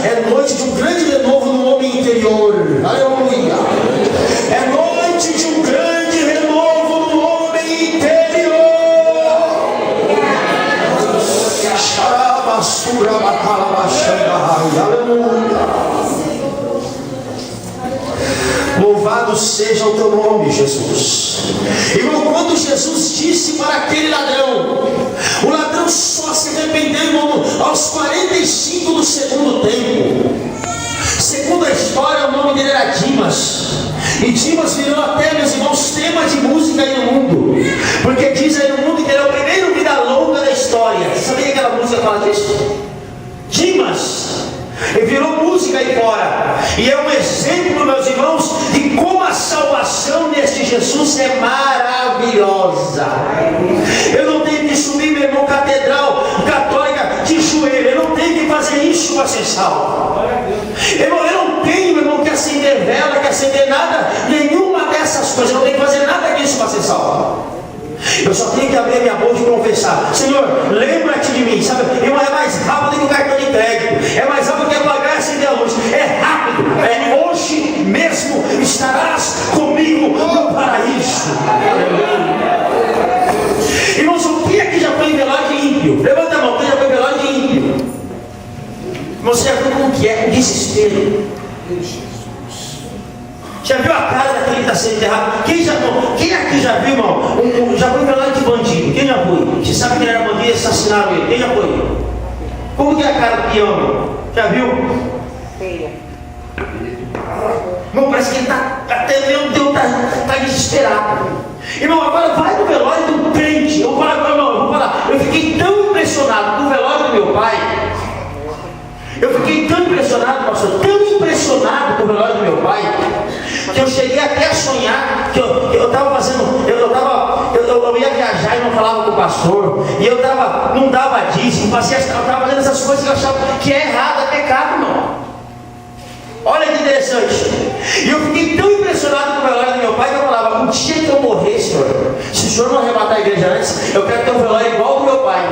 é noite de um grande renovo no homem interior. Aleluia! É noite de um grande renovo no homem interior. Aleluia! Louvado seja o teu nome, Jesus. Irmão, quando Jesus disse para aquele ladrão, o ladrão só se arrependeu, irmão, aos 45 do segundo tempo. Segundo a história, o nome dele era Dimas. E Dimas virou até, meus irmãos, tema de música aí no mundo. Porque diz aí no mundo que ele é o primeiro vida longa da história. Você sabia que aquela música fala disso? Dimas. Ele virou música aí fora. E é um exemplo, meus irmãos, de como a salvação deste Jesus é maravilhosa. Eu não tenho que subir, meu irmão, catedral católica de joelho. Eu não tenho que fazer isso para ser salvo. Eu não tenho, meu irmão, que acender vela, quer acender nada, nenhuma dessas coisas. Eu não tenho que fazer nada disso para ser salvo. Eu só tenho que abrir minha boca e confessar: Senhor, lembra-te de mim. Sabe, irmão, é mais rápido que o cartão de crédito, é mais rápido que apagar e acender a luz. É rápido, é hoje mesmo estarás comigo no paraíso. Irmãos, o que aqui já foi em velório ímpio? Levanta a mão, quem já foi em velório ímpio? Você já viu como que é o desespero? Já viu a cara daquele que está sendo enterrado? Quem aqui já viu, irmão? Já foi em velório de bandido? Quem já foi? Você sabe que ele era bandido e assassinaram ele? Quem já foi? Como que é a cara do peão, irmão? Já viu? Feia. Irmão, parece que ele está até, meu Deus, está desesperado. Irmão, agora vai no velório do crente. Eu vou falar. Eu fiquei tão impressionado com o velório do meu pai. Eu fiquei tão impressionado, pastor, tão impressionado com o velório do meu pai, que eu cheguei até a sonhar que eu estava fazendo, eu ia viajar e não falava com o pastor, e não dava dízimo, eu estava fazendo essas coisas que eu achava que é errado, é pecado, irmão. Olha que interessante. E eu fiquei tão impressionado com o velório do meu pai que eu falava: um dia que eu morrer, Senhor, se o Senhor não arrebatar a igreja antes, eu quero ter um velório igual ao do meu pai.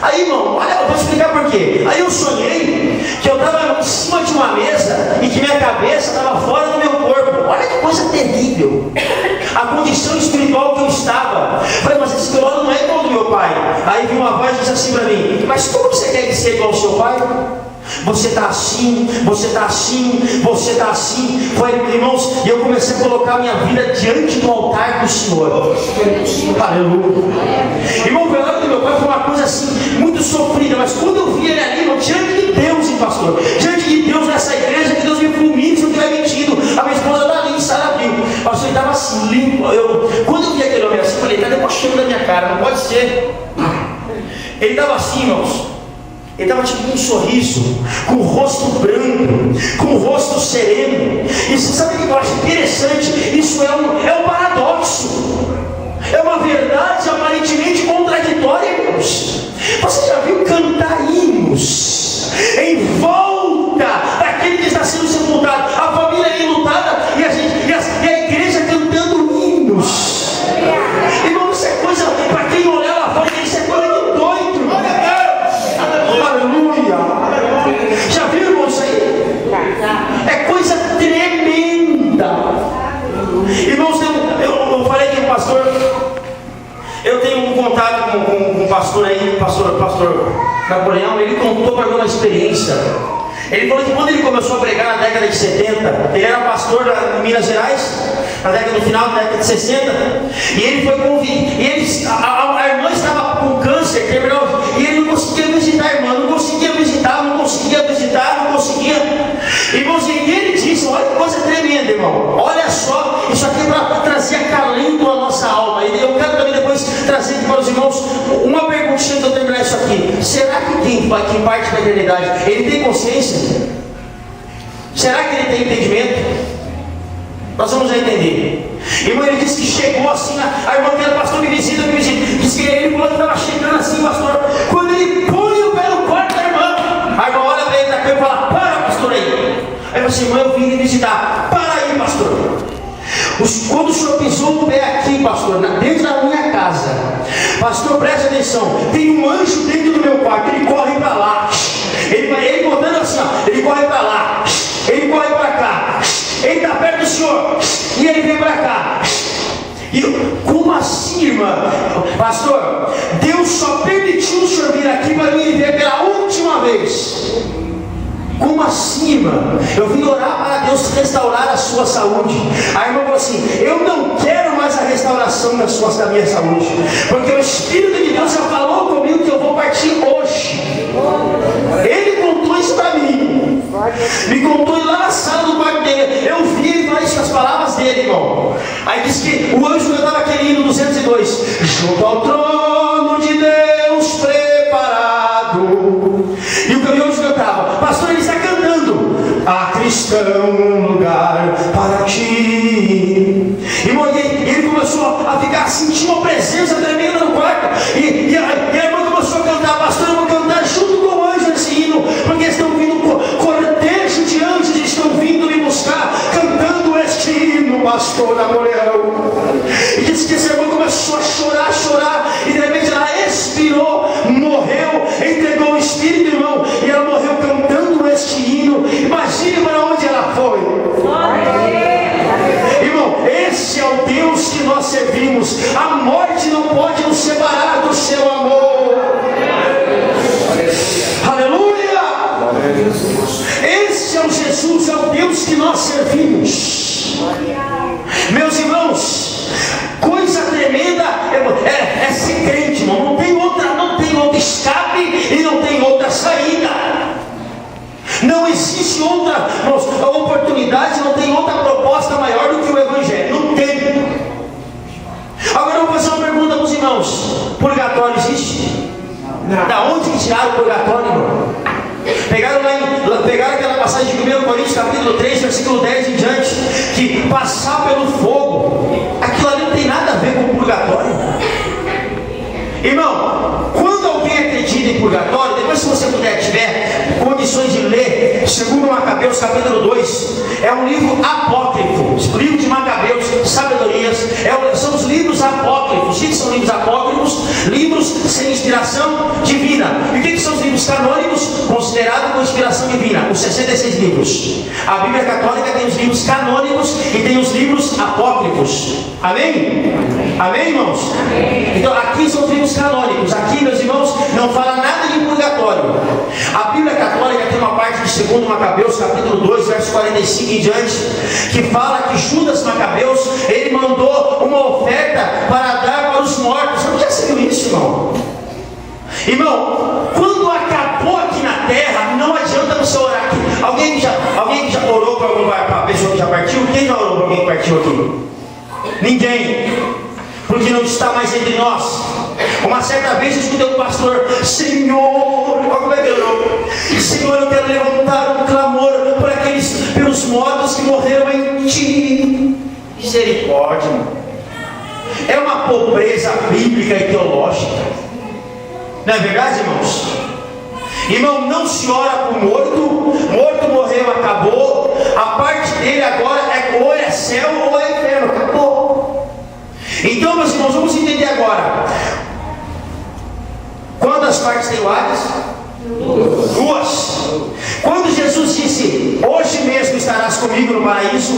Aí, irmão, olha, eu vou explicar por quê. Aí eu sonhei que eu estava em cima de uma mesa e que minha cabeça estava fora do meu corpo. Olha que coisa terrível. A condição espiritual que eu estava. Falei: mas esse velório não é igual ao do meu pai. Aí vi uma voz e disse assim para mim: mas como você quer que seja igual ao seu pai? Você está assim, você está assim, você está assim. Foi, irmãos, e eu comecei a colocar minha vida diante do altar do Senhor. Aleluia. Irmão, o velório do meu pai foi uma coisa assim, muito sofrida. Mas quando eu vi ele ali, irmão, diante de Deus, hein, pastor? Diante de Deus nessa igreja, que Deus me fulmine se eu estiver mentindo. A minha esposa está ali, Sara viu. Pastor, ele estava assim, limpo. Quando eu vi aquele homem assim, eu falei: está debochando da minha cara, não pode ser. Ele estava assim, irmãos. Ele estava tipo com um sorriso, com o rosto branco, com o rosto sereno. E você sabe o que eu acho interessante? Isso é um paradoxo. É uma verdade aparentemente contraditória, irmãos. Você já viu cantar hinos em volta daquele que está sendo sepultado? A família enlutada e a igreja cantando hinos. Irmão, isso é coisa, para quem olhar lá fora, isso é coisa de doido. Aleluia. Já viu, irmão, isso aí? É coisa tremenda. Irmãos, eu falei que o pastor, eu tenho um contato com um pastor aí, pastor Napoleão. Ele contou para mim uma experiência. Ele falou que quando ele começou a pregar na década de 70, ele era pastor em Minas Gerais, no final da década de 60, e ele foi convidado, e a irmã estava com câncer terminal, e ele não conseguia visitar a irmã, não conseguia. Irmãos, e ele disse: olha que coisa tremenda, irmão, olha só, isso aqui é para trazer acalento à nossa alma. E eu quero também depois trazer aqui para os irmãos uma perguntinha antes de eu terminar isso aqui: será que quem parte da eternidade, ele tem consciência? Será que ele tem entendimento? Nós vamos entender. Irmão, ele disse que chegou assim, a irmã que era pastor me visita. Disse que ele falou que estava chegando assim, pastor. Quando ele põe o pé no quarto da irmã, a irmã olha para ele na cama e fala: para, pastor, aí. Aí você: irmã, eu vim lhe visitar. Para aí, pastor. Quando o senhor pisou o pé aqui, pastor, dentro da minha casa, pastor, preste atenção, tem um anjo dentro do meu quarto, ele corre para lá. Ele botando assim, ó, ele corre para lá, ele corre para cá, ele está perto do senhor e ele vem para cá. E como assim, irmã? Pastor, Deus só permitiu o senhor vir aqui para me ver pela última vez. Como assim, irmã? Eu vim orar para Deus restaurar a sua saúde. A irmã falou assim: eu não quero mais a restauração da minha saúde, porque o Espírito de Deus já falou comigo que eu vou partir hoje. Ele contou isso para mim. Me contou lá na sala do quarto dele. Eu vi ele falar isso com as palavras dele, irmão. Aí disse que o anjo cantava aquele hino 202: junto ao trono de Deus preparado. E o anjo cantava: pastor, ele está cantando: há cristão um lugar para ti. Irmão, e ele começou a ficar, sentir uma presença tremenda no quarto. E a irmã começou a cantar: pastor, eu vou cantar junto com o anjo esse hino, porque estão vindo cortejo de anjos, estão vindo me buscar. nós servimos. Meus irmãos, coisa tremenda é ser crente, irmão. Não tem outro escape e não tem outra saída. Não existe outra oportunidade, não tem outra proposta maior do que o Evangelho. Não tem. Agora eu vou fazer uma pergunta para os irmãos: purgatório existe? Não. Da onde que tiraram o purgatório, irmão? Pegaram aquela passagem de 1 Coríntios capítulo 3, versículo 10 em diante, que passar pelo fogo, aquilo ali não tem nada a ver com o purgatório. Irmão, quando alguém acredita em purgatório, depois se você tiver condições de ler 2 Macabeus capítulo 2, é um livro apócrifo, livro de Macabeus, sabedorias, são os livros apócrifos. O que são livros apócrifos? Livros sem inspiração divina. E o que são os livros canônicos? Considerados com inspiração divina, os 66 livros. A Bíblia Católica tem os livros canônicos e tem os livros apócrifos. Amém? Amém, irmãos? Amém. Então aqui são os livros canônicos. Aqui, meus irmãos, não fala nada de purgatório. A Bíblia Católica tem uma parte de 2 Macabeus capítulo 2, verso 45 em diante, que fala que Judas Macabeus, ele mandou uma oferta para dar para os mortos. Você já viu isso, irmão? Irmão, quando acabou aqui na terra, não adianta você orar aqui. Alguém já orou para alguma pessoa que já partiu? Quem já orou para alguém que partiu aqui? Ninguém, porque não está mais entre nós. Uma certa vez eu escutei um pastor: Senhor, olha como é que ele orou: Senhor, eu quero levantar um clamor por pelos mortos que morreram em Ti. Misericórdia, irmão. É uma pobreza bíblica e teológica. Não é verdade, irmãos? Irmão, não se ora por morto. Morto morreu, acabou. A parte dele agora ou é céu ou é inferno. Acabou. Então, meus irmãos, vamos entender agora. Quantas partes tem o Hades? Duas. Quando Jesus disse: hoje mesmo estarás comigo no paraíso,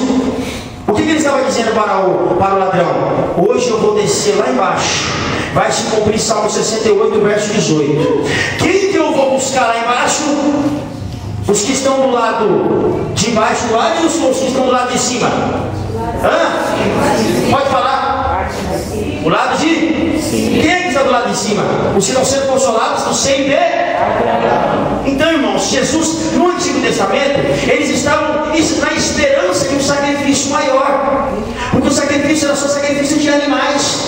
o que ele estava dizendo para o ladrão? Hoje eu vou descer lá embaixo. Vai se cumprir Salmo 68, verso 18. Quem que eu vou buscar lá embaixo? Os que estão do lado de baixo do lado, ou os que estão do lado de cima? Pode falar? O lado de? Quem é que está do lado de cima? Os que estão sendo consolados do seio de? Então, irmãos, Jesus, no Antigo Testamento, eles estavam na esperança de um sacrifício maior, porque o sacrifício era só sacrifício de animais.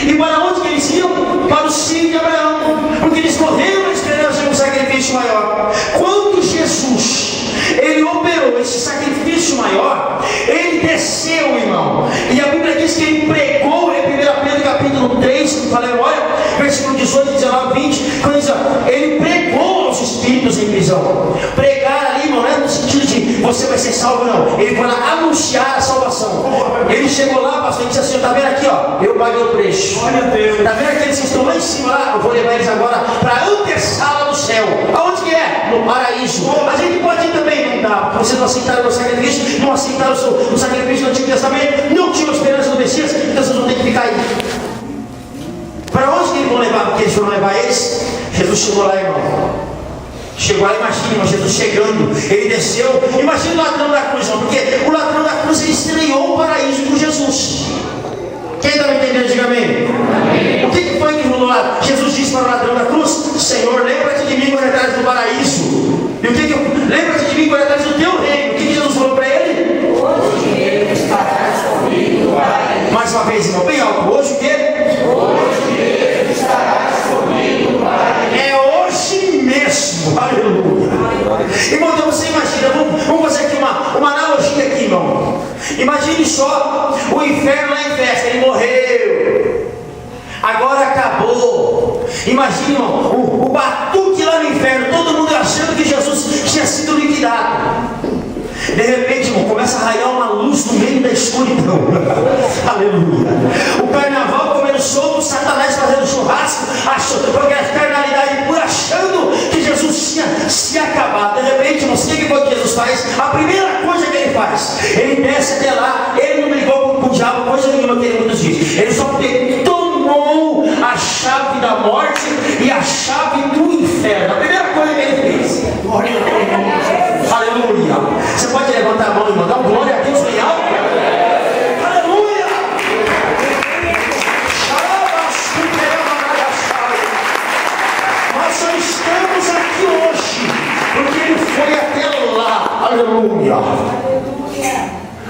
E para onde que eles iam? Para o seio de Abraão, porque eles correram na esperança de um sacrifício maior. Quando Jesus, ele operou esse sacrifício maior, ele desceu, irmão, e a Bíblia diz que ele pregou em 1 Pedro capítulo 3, falei, olha, versículo 18, 19, 20, quando diz, ele pregou aos espíritos em prisão. Pregar ali, irmão, não é no sentido de você vai ser salvo, não. Ele foi lá anunciar a salvação. Ele chegou lá, pastor, e disse assim: está vendo aqui, ó, eu paguei o preço. Está vendo aqueles que estão lá em cima, lá, eu vou levar eles agora para a antessala do céu. Aonde que é? No paraíso. A gente pode ir também, não dá, porque vocês não aceitaram o sacrifício, não aceitaram o sacrifício do Antigo Testamento, não tinham esperança do Messias, então vocês vão ter que ficar aí. Para onde que eles vão levar? Porque eles foram levar eles? Jesus chegou lá, irmão. Chegou lá, imagina, irmão, Jesus chegando, ele desceu. Imagina o ladrão da cruz, irmão, porque o ladrão da cruz, ele estreou o paraíso com Jesus. Quem está me entendendo? Diga amém. Amém. O que foi que rolou lá? Jesus disse para o ladrão da cruz: Senhor, lembra-te de mim quando entrares no paraíso. E o que lembra-te de mim quando entrares no teu reino. O que Jesus falou para ele? Hoje estarás comigo no paraíso. Mais uma vez, irmão, bem alto. Hoje o quê? Hoje estarás comigo no paraíso. É hoje mesmo. Aleluia. Irmão, então você imagina, vamos fazer aqui uma analogia aqui, irmão. Imagine só o inferno lá em festa, ele morreu, agora acabou. Imagine, irmão, o batuque lá no inferno, todo mundo achando que Jesus tinha sido liquidado. De repente, irmão, começa a raiar uma luz no meio da escuridão. Aleluia. O carnaval comendo solto, Satanás fazendo churrasco, porque a carnalidade pura, achando que Jesus tinha se acabado. De repente, irmão, o que foi que Jesus faz? A primeira coisa que ele faz, ele desce até lá. Ele não brigou com o diabo, coisa nenhuma, que ele muitos diz. Ele só tomou a chave da morte e a chave do inferno. A primeira coisa que ele fez. Aleluia. Você pode levantar a mão e mandar um glória. Aleluia.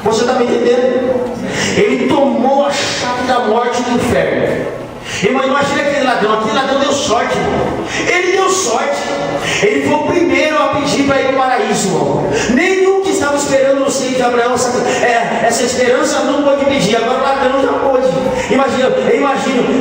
Você está me entendendo? Ele tomou a chave da morte do inferno. Irmão, imagina aquele ladrão deu sorte, irmão. Ele deu sorte. Ele foi o primeiro a pedir para ir para o paraíso, irmão. Nenhum que estava esperando no seio de Abraão, essa esperança não pôde pedir. Agora o ladrão já pôde. Eu imagino,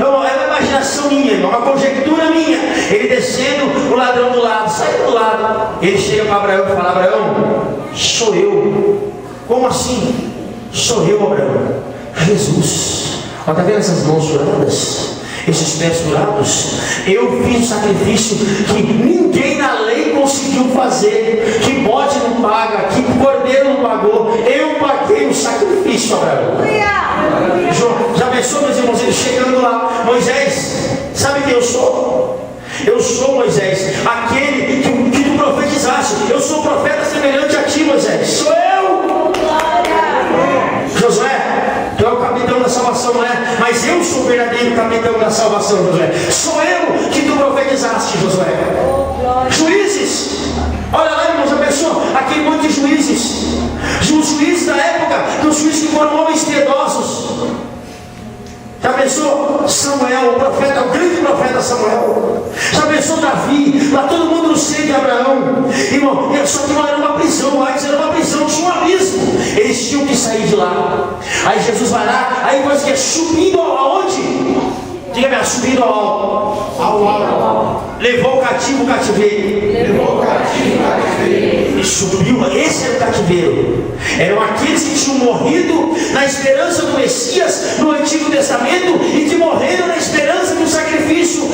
é uma imaginação minha, irmão, uma conjectura minha. Ele descendo, o ladrão do lado, saindo do lado. Ele chega para Abraão e fala: Abraão, sou eu. Como assim? Sou eu, Abraão. Jesus. Está vendo essas mãos douradas? Esses pés dourados? Eu fiz um sacrifício que ninguém na lei conseguiu fazer, que bode não paga, que cordeiro não pagou. Eu paguei o sacrifício, Abraão. Já pensou, meus irmãos, ele chegando lá: Moisés, sabe quem eu sou? Eu sou, Moisés, aquele que tu profetizaste. Eu sou profeta semelhante a ti, Moisés. Sou eu. Josué, tu é o capitão da salvação, não é? Mas eu sou o verdadeiro capitão da salvação, Josué. Sou eu que tu profetizaste, Josué. Juízes, olha lá, irmão, já pensou? Aquele monte de juízes. Os juízes da época, os juízes que foram homens piedosos. Já pensou? Samuel, o profeta, o grande profeta Samuel. Já pensou Davi? Lá todo mundo no seio de Abraão. Irmão, só que não era uma prisão, antes era uma prisão, tinha um abismo. Eles tinham que sair de lá. Aí Jesus vai lá, aí coisa que é subindo aonde? Diga-me, subindo ao alto. Levou o cativo o cativeiro. E subiu, esse era o cativeiro. Eram aqueles que tinham morrido na esperança do Messias no Antigo Testamento e que morreram na esperança de um sacrifício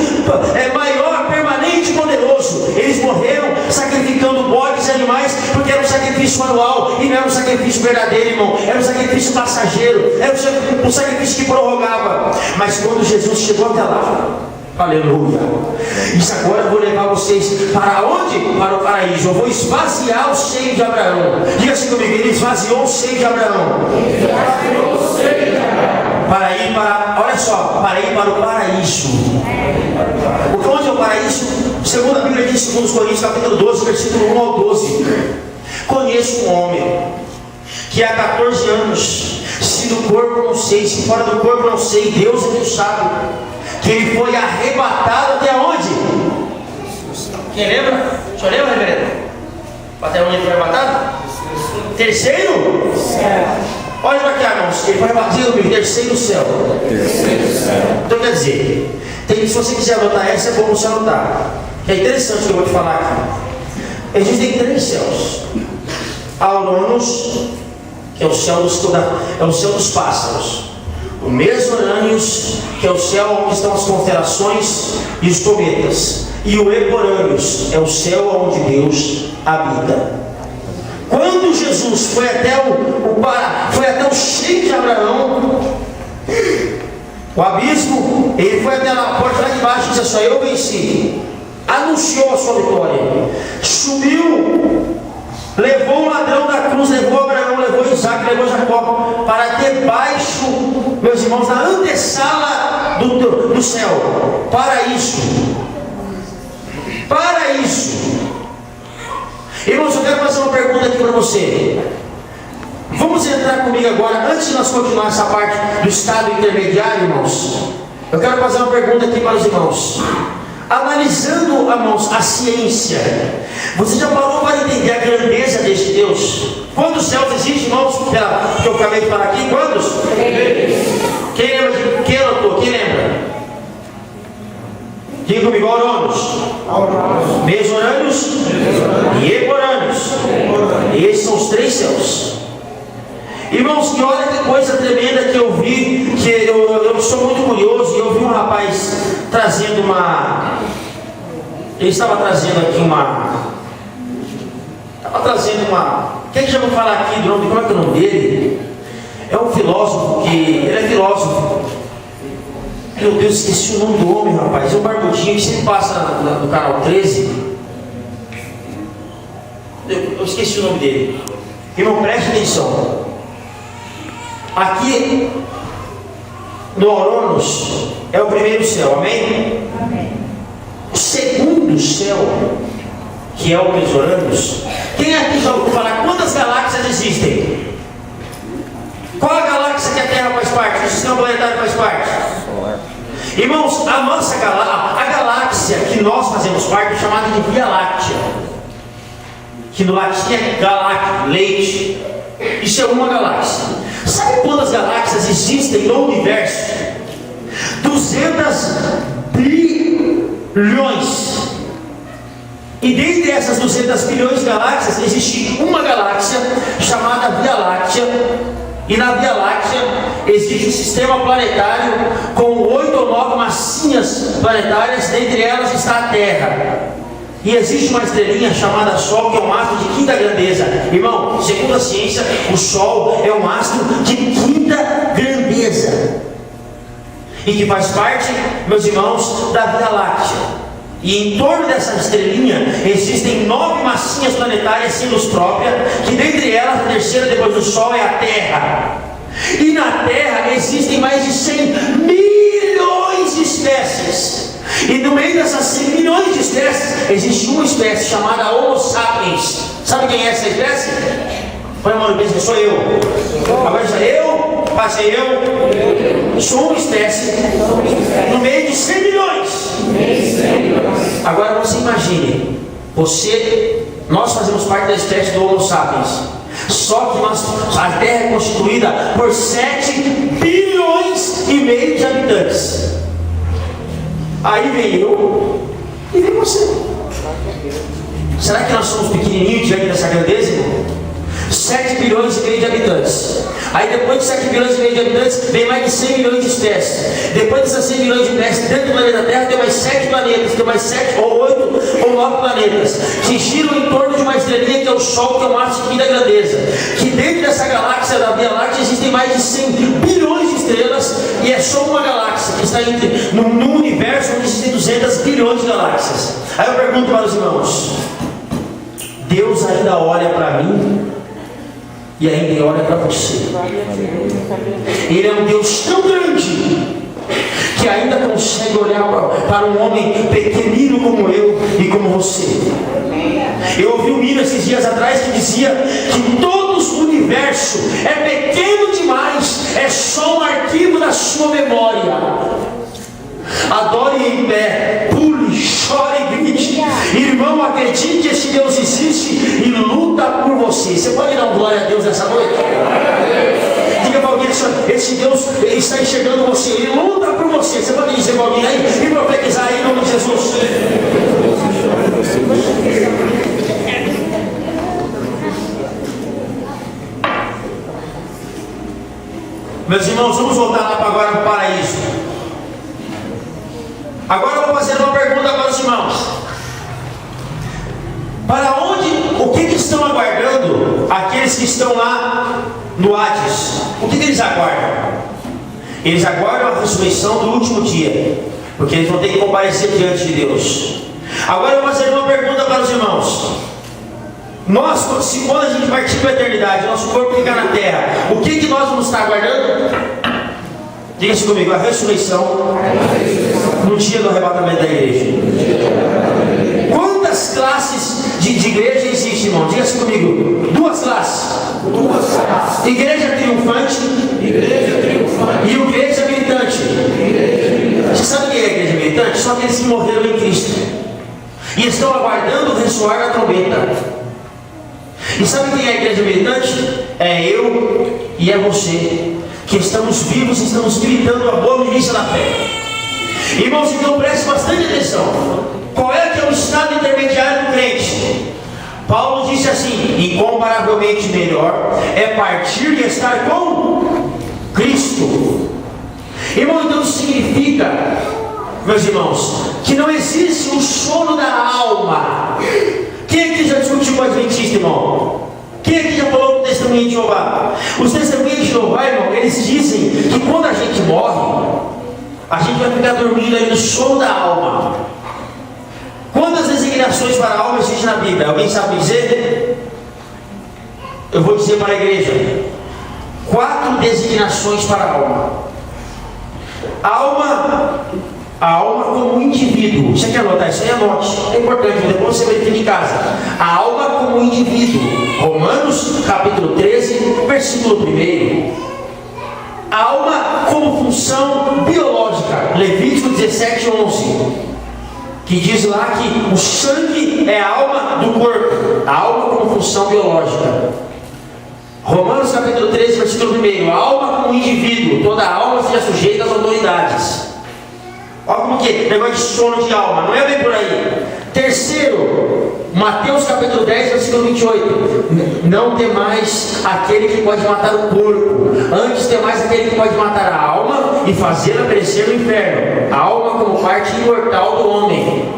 maior, permanente e poderoso. Eles morreram sacrificando bodes e animais, porque era um sacrifício anual e não era um sacrifício verdadeiro, irmão. Era um sacrifício passageiro, era um sacrifício que prorrogava. Mas quando Jesus chegou até lá, aleluia, isso agora eu vou levar vocês para onde? Para o paraíso. Eu vou esvaziar o seio de Abraão. Diga assim comigo: ele esvaziou o seio de Abraão. Para ir para, olha só, para ir para o paraíso. Porque onde é o paraíso? Segundo a Bíblia diz, segundo os Coríntios, capítulo 12, versículo 1 ao 12. Conheço um homem que há 14 anos, se do corpo não sei, se fora do corpo não sei, Deus é que sabe, que ele foi arrebatado até onde? Quem lembra? O senhor lembra, reverendo? Até onde ele foi arrebatado? Terceiro? Céu. Olha para cá, irmãos. Ele foi arrebatado no terceiro céu. Então quer dizer, se você quiser anotar essa, é bom você anotar. É interessante o que eu vou te falar aqui. Existem 3 céus. Aurônos, que é o céu dos pássaros. O Mesorânios, que é o céu onde estão as constelações e os cometas. E o Eporânios, é o céu onde Deus habita. Quando Jesus foi até o seio de Abraão, o abismo, ele foi até a porta lá de baixo e disse: só eu venci. Anunciou a sua vitória. Subiu, levou o ladrão da cruz, levou Abraão, levou Isaac, levou Jacó para debaixo, meus irmãos, na antessala do céu. Paraíso. Irmãos, eu quero fazer uma pergunta aqui para você. Vamos entrar comigo agora, antes de nós continuar essa parte do estado intermediário, irmãos. Eu quero fazer uma pergunta aqui para os irmãos. Analisando, irmãos, a ciência, você já parou para entender a grandeza deste Deus? Quantos céus existem, irmãos? Que eu acabei de falar aqui, quantos? 3. Quem lembra de quem anotou? Quem lembra? Diga comigo: Aurônios, Mesorânios e Eporânios. Esses são os 3 céus. Irmãos, e olha que coisa tremenda que eu vi, que eu sou muito curioso, e eu vi um rapaz trazendo ele estava trazendo aqui quem já vou falar aqui do nome, como é que é o nome dele? É um filósofo, ele é filósofo. Meu Deus, esqueci o nome do homem, rapaz. É um barbudinho que sempre passa no canal 13. Eu esqueci o nome dele. Irmão, preste atenção. Aqui no Aurônios é o primeiro céu, amém? Amém. O segundo céu, que é o Mesorânios, Quem aqui já ouviu falar quantas galáxias existem? Qual a galáxia que a Terra faz parte? O sistema planetário faz parte? Irmãos, a nossa galáxia que nós fazemos parte é chamada de Via Láctea, que no latim é galáctico, leite. Isso é uma galáxia. Sabe quantas galáxias existem no universo? 200 bilhões. E dentre essas 200 bilhões de galáxias, existe uma galáxia chamada Via Láctea. E na Via Láctea existe um sistema planetário com 8 ou 9 massinhas planetárias, dentre elas está a Terra. E existe uma estrelinha chamada Sol, que é um astro de quinta grandeza. Irmão, segundo a ciência, o Sol é um astro de quinta grandeza. E que faz parte, meus irmãos, da Via Láctea. E em torno dessa estrelinha existem 9 massinhas planetárias sinus própria, que dentre elas, a terceira depois do Sol é a Terra. E na Terra existem mais de 100 milhões de espécies. E no meio dessas 100 milhões de espécies, existe uma espécie chamada Homo sapiens. Sabe quem é essa espécie? Põe a mão no peito, que sou eu. Agora já eu, passei eu. Sou uma espécie no meio de 100 milhões. Agora você imagine, nós fazemos parte da espécie do Homo sapiens. Só que a Terra é constituída por 7 bilhões e meio de habitantes. Aí vem eu e vem você. Será que nós somos pequenininhos diante dessa grandeza, irmão? 7 bilhões e meio de habitantes. Aí depois de 7 bilhões e meio de habitantes, vem mais de 100 milhões de espécies. Depois dessas 100 milhões de espécies, dentro do planeta Terra, tem mais 7 planetas, tem mais 7 ou 8 ou 9 planetas, que giram em torno de uma estrelinha que é o Sol, que é um astro de quinta grandeza. Que dentro dessa galáxia da Via Láctea existem mais de 100 bilhões de estrelas, e é só uma galáxia que está no universo onde existem 200 bilhões de galáxias. Aí eu pergunto para os irmãos: Deus ainda olha para mim? E ainda olha para você. Ele é um Deus tão grande que ainda consegue olhar para um homem pequenino como eu e como você. Eu ouvi um hino esses dias atrás que dizia que todo o universo é pequeno demais, é só um arquivo da sua memória. Adore em pé, pule, chore e grite. Irmão, acredite que esse Deus existe e luta por você. Você pode dar um glória a Deus nessa noite? Diga para alguém: esse Deus está enxergando você, Ele luta por você. Você pode dizer para alguém aí e profetizar aí em nome de Jesus. Meus irmãos, vamos voltar lá agora para o paraíso. Agora eu vou fazer uma pergunta para os irmãos. Para onde, o que estão aguardando aqueles que estão lá no Hades? O que eles aguardam? Eles aguardam a ressurreição do último dia, porque eles vão ter que comparecer diante de Deus. Agora eu vou fazer uma pergunta para os irmãos. Nós, quando a gente partir para a eternidade, nosso corpo ficar na terra, o que nós vamos estar aguardando? Diga-se comigo: a ressurreição no dia do arrebatamento da igreja. Quantas classes de igreja existem, irmão? Diga-se comigo: 2 classes. Igreja triunfante e igreja militante. Você sabe o que é a igreja militante? Só aqueles que morreram em Cristo e estão aguardando o ressoar da trombeta. E sabe quem é a igreja militante? É eu e é você, que estamos vivos e estamos gritando a boa notícia da fé. Irmãos, então preste bastante atenção. Qual é que é o estado intermediário do crente? Paulo disse assim: incomparavelmente melhor é partir e estar com Cristo. Irmão, então isso significa, meus irmãos, que não existe o sono da alma. Quem aqui já discutiu com o adventista, irmão? Quem aqui já falou com o testemunho de Jeová? Os testemunhos de Jeová, irmão, eles dizem que quando a gente morre, a gente vai ficar dormindo aí no sono da alma. Quantas designações para a alma existem na Bíblia? Alguém sabe dizer? Eu vou dizer para a igreja: 4 designações para a alma. A alma A alma como indivíduo. Você quer anotar isso aí? Anote. É importante, depois você verifica em casa. A alma como indivíduo. Romanos capítulo 13, versículo 1. A alma como função biológica. Levítico 17, 11. Que diz lá que o sangue é a alma do corpo. A alma como função biológica. Romanos capítulo 13, versículo 1. A alma como indivíduo. Toda a alma seja sujeita às autoridades. Olha como que é, negócio de sono de alma, não é bem por aí. Terceiro, Mateus capítulo 10, versículo 28. Não temais aquele que pode matar o corpo, antes temais aquele que pode matar a alma e fazê-la perecer no inferno. A alma como parte imortal do homem.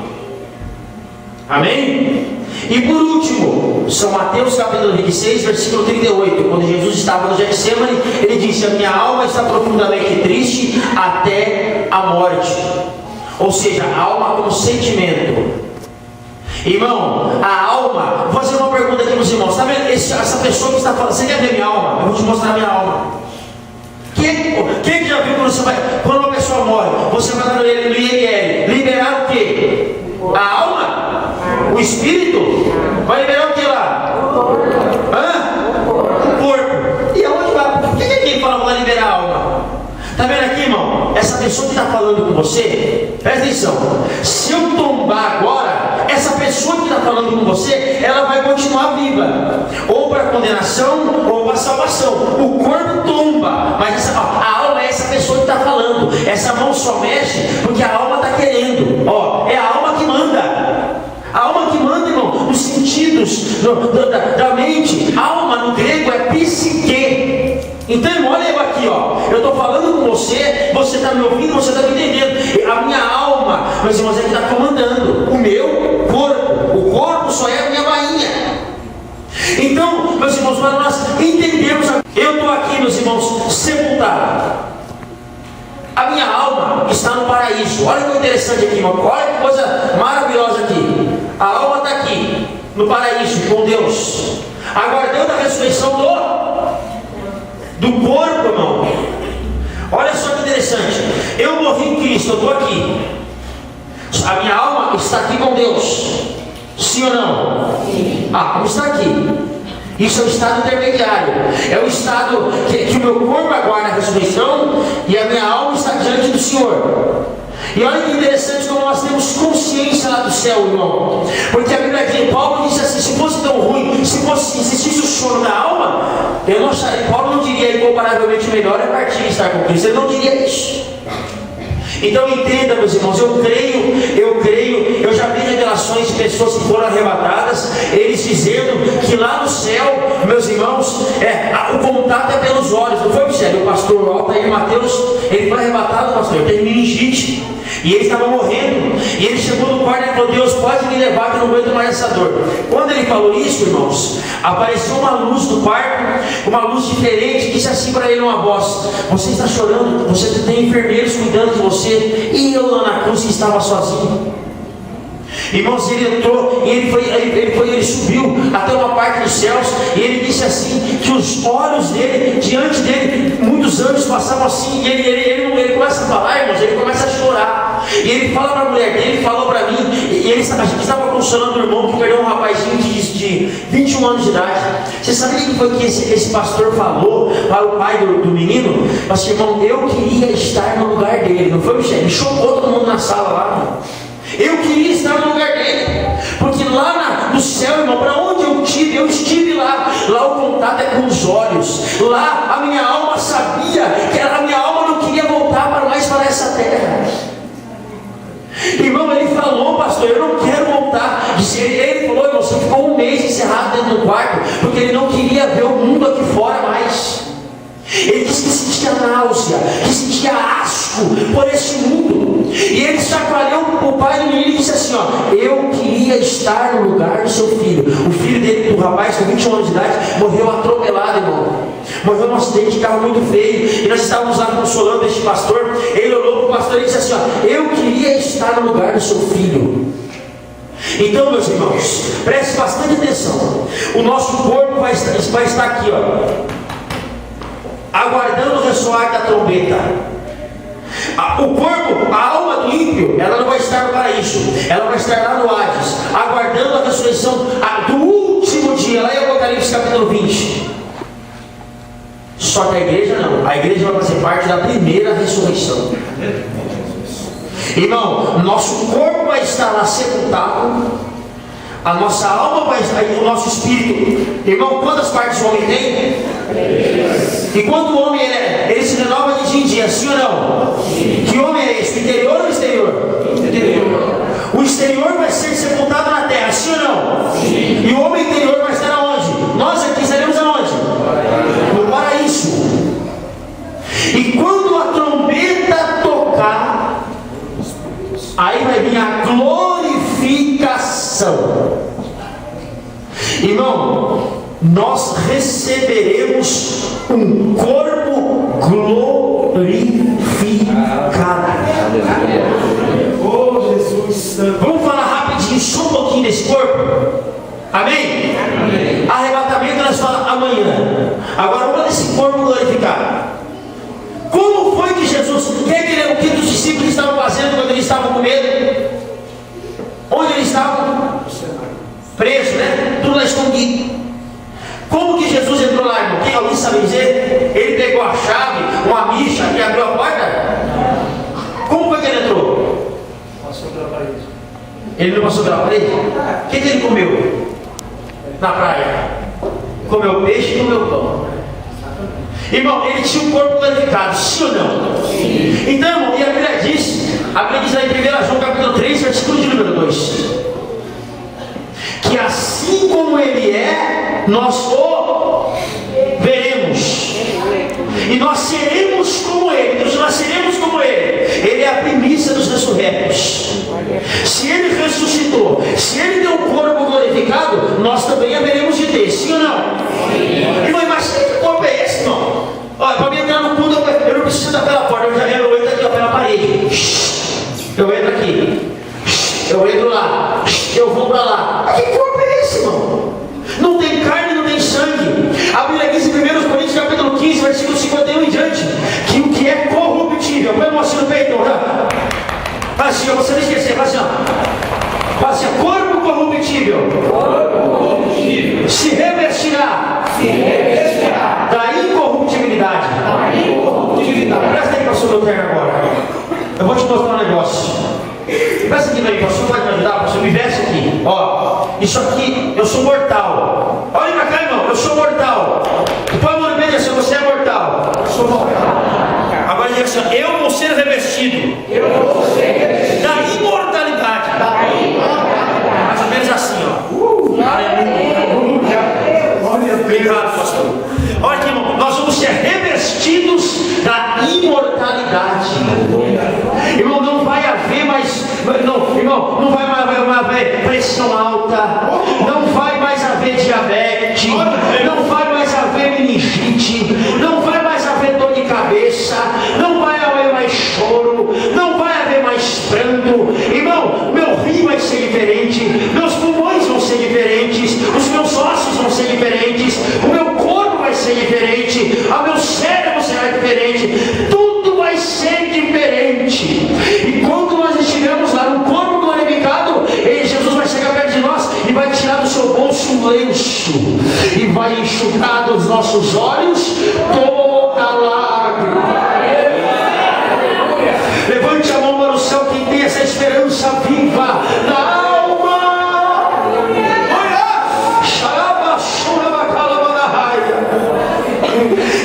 Amém? E por último, São Mateus capítulo 26, versículo 38, quando Jesus estava no Getsemane, ele disse: a minha alma está profundamente triste até a morte. Ou seja, a alma como sentimento. Irmão, a alma, vou fazer uma pergunta aqui para os irmãos. Está vendo essa pessoa que está falando? Você quer ver minha alma? Eu vou te mostrar a minha alma. Quem que já viu quando uma pessoa morre, você vai no IML, liberar o quê? A alma? O espírito? Vai liberar o que lá? O corpo. E aonde vai? Por que quem fala vai liberar a alma? Está vendo aqui, irmão? Essa pessoa que está falando com você, presta atenção. Se eu tombar agora, essa pessoa que está falando com você, ela vai continuar viva. Ou para condenação, ou para salvação. O corpo tomba, mas a alma é essa pessoa que está falando. Essa mão só mexe porque a alma está querendo. É a alma que manda. A alma que manda, irmão, os sentidos da mente. Alma no grego é psique. Então, irmão, olha eu aqui, eu estou falando com você, você está me ouvindo, você está me entendendo. A minha alma, meus irmãos, é que está comandando o meu corpo. O corpo só é a minha bainha. Então, meus irmãos, para nós entendermos, eu estou aqui, meus irmãos, sepultado. A minha alma está no paraíso. Olha que interessante aqui, irmão. Olha que coisa maravilhosa aqui. A alma está aqui, no paraíso, com Deus, aguardando a ressurreição do corpo, irmão. Olha só que interessante. Eu morri em Cristo, eu estou aqui. A minha alma está aqui com Deus. Sim ou não? Sim. Como está aqui? Isso é o estado intermediário. É o estado que o meu corpo aguarda a ressurreição e a minha alma está diante do Senhor. E olha que interessante como nós temos consciência lá do céu, irmão. Porque a Bíblia diz, Paulo disse assim: se fosse tão ruim, se existisse o sono da alma, eu não acharia. Paulo não diria incomparavelmente melhor é partir e estar com Cristo. Ele não diria isso. Então entenda, meus irmãos, eu creio, eu já vi revelações de pessoas que foram arrebatadas, eles dizendo que lá no céu, meus irmãos, o contato é pelos olhos. Não foi, Michele? O pastor Altair Mateus, ele foi arrebatado, pastor, ele teve meningite, e ele estava morrendo, e ele chegou no quarto e falou: Deus, pode me levar que eu não aguento mais essa dor. Quando ele falou isso, irmãos, apareceu uma luz do quarto, uma luz diferente, disse assim para ele uma voz: você está chorando, você tem enfermeiros cuidando de você, e eu lá na cruz que estava sozinho. Irmãos, ele entrou e ele subiu até uma parte dos céus, e ele disse assim, que os olhos dele, diante dele, muitos anjos passavam assim, e ele começa a falar, irmãos, ele começa a chorar, e ele fala para a mulher dele, ele falou para mim, e a gente estava consolando o irmão que perdeu um rapazinho de 21 anos de idade. Você sabe o que foi que esse pastor falou para o pai do menino? Mas, irmão, eu queria estar no lugar dele, não foi, Michele? Chocou todo mundo na sala lá, irmão. Eu queria estar no lugar dele, porque lá no céu, irmão, para onde eu estive lá o contato é com os olhos. Lá a minha alma sabia que a minha alma não queria voltar mais para essa terra. Irmão, ele falou: pastor, eu não quero voltar. Ele falou: irmão, você ficou um mês encerrado dentro do quarto, porque ele não queria ver o mundo aqui fora mais. Ele disse que sentia náusea, que sentia asco por esse mundo. E ele chacoalhou o pai do menino e disse assim: eu queria estar no lugar do seu filho. O filho dele, do rapaz com 21 anos de idade, morreu atropelado, irmão. Morreu num acidente de carro muito feio. E nós estávamos lá consolando este pastor. Ele olhou para o pastor e disse assim: eu queria estar no lugar do seu filho. Então, meus irmãos, preste bastante atenção. O nosso corpo vai estar aqui, aguardando o ressoar da trombeta. O corpo, a alma do ímpio, ela não vai estar no paraíso, ela vai estar lá no Hades, aguardando a ressurreição do último dia, lá em Apocalipse capítulo 20. Só que a igreja não, a igreja vai fazer parte da primeira ressurreição. Irmão, nosso corpo vai estar lá sepultado, a nossa alma vai estar, o nosso espírito. Irmão, quantas partes o homem tem? E quando o homem ele se renova de dia em dia, sim ou não? Que homem é esse? O interior ou o exterior? O exterior vai ser sepultado na terra, sim ou não? E o homem interior vai estar aonde? Nós aqui estaremos aonde? No paraíso. E quando a trombeta tocar, aí vai vir a glorificação. Irmão, nós receberemos um corpo glorificado. Oh, Jesus Santo. Vamos falar rapidinho só um pouquinho desse corpo? Amém? Amém. Arrebatamento nós falamos amanhã. Agora vamos desse corpo glorificado. Como foi que Jesus, o que os discípulos estavam fazendo quando eles estavam com medo? Onde eles estavam? Presos, né? Tudo lá escondido. Como que Jesus entrou lá, irmão? Quem alguém sabe dizer? Ele pegou a chave, uma micha e abriu a porta? Como foi que ele entrou? Passou pela parede. Ele não passou pela parede? O que ele comeu? Na praia? Comeu peixe e comeu pão. Irmão, ele tinha um corpo glorificado, sim ou não? Sim. Então, irmão, e a Bíblia diz lá em 1 João capítulo 3, versículo de número 2, que assim como ele é, nós o veremos. E nós seremos como ele, nós nasceremos como ele. Ele é a primícia dos ressurretos. Se ele ressuscitou, se ele deu um corpo glorificado, nós também haveremos de ter, sim ou não? Sim. Irmão, imagina que corpo é esse, irmão? Olha, para me entrar no mundo, eu não preciso dar pela porta, eu entro aqui, ó, pela parede. Eu entro aqui. Eu entro lá. Eu vou para lá. Que corpo é esse, irmão? Não tem carne, não tem sangue. A Bíblia diz em 1 Coríntios capítulo 15, versículo 51 em diante, que o que é corruptível, põe a mão assim no peito, né? Assim, você não esquecer, faz assim, ó. Faz assim, corpo corruptível. Se revestirá. Da incorruptibilidade. Presta aí, pastor Lutero, agora. Eu vou te mostrar um negócio. Presta aqui pra mim, pastor, pode me ajudar? Pastor, me veste aqui. Ó, isso aqui, eu sou mortal. Olha pra cá, irmão, eu sou mortal. Põe a mão no meio assim, você é mortal. Eu sou mortal. Agora diga assim, eu vou ser revestido. Da imortalidade. Mais ou menos assim, ó. Obrigado, pastor. Olha aqui, irmão, nós vamos ser revestidos da imortalidade. Irmão, não vai haver mais, irmão, não vai mais haver pressão alta, não vai mais haver diabetes, não vai mais haver meningite, não vai mais haver dor de cabeça, não vai haver mais choro, não vai haver mais pranto. Irmão, meu rim vai ser diferente, meus pulmões vão ser diferentes, os meus ossos vão ser diferentes, o meu corpo vai ser diferente, o meu cérebro será diferente, tudo vai ser diferente. E quando nós estivermos lá no corpo glorificado, Jesus vai chegar perto de nós e vai tirar do seu bolso um lenço e vai enxugar dos nossos olhos toda a lágrima. Levante a mão para o céu quem tem essa esperança viva na alma.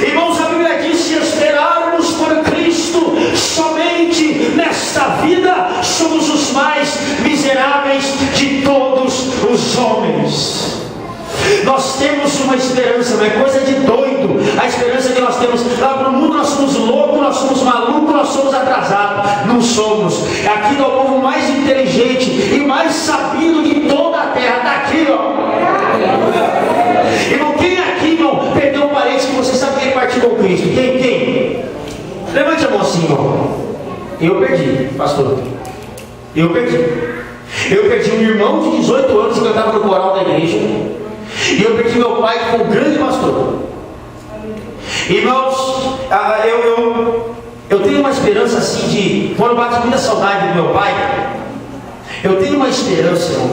Irmãos, a Bíblia diz: se esperarmos por Cristo somente nesta vida, somos os mais miseráveis de todos os homens. Nós temos uma esperança, não é coisa de doido. A esperança que nós temos lá para o mundo, nós somos loucos, nós somos malucos, nós somos atrasados. Não somos. Aqui é o povo mais inteligente e mais sabido de toda a terra. Está aqui, ó. Irmão, quem aqui, irmão, perdeu um parente que você sabe que ele partiu com Cristo? Quem? Levante a mão assim, irmão. Eu perdi, pastor. Eu perdi um irmão de 18 anos que cantava no coral da igreja. E eu perdi meu pai, que foi um grande pastor. Irmãos, Eu tenho uma esperança assim de, quando bate muita saudade do meu pai, eu tenho uma esperança, irmão.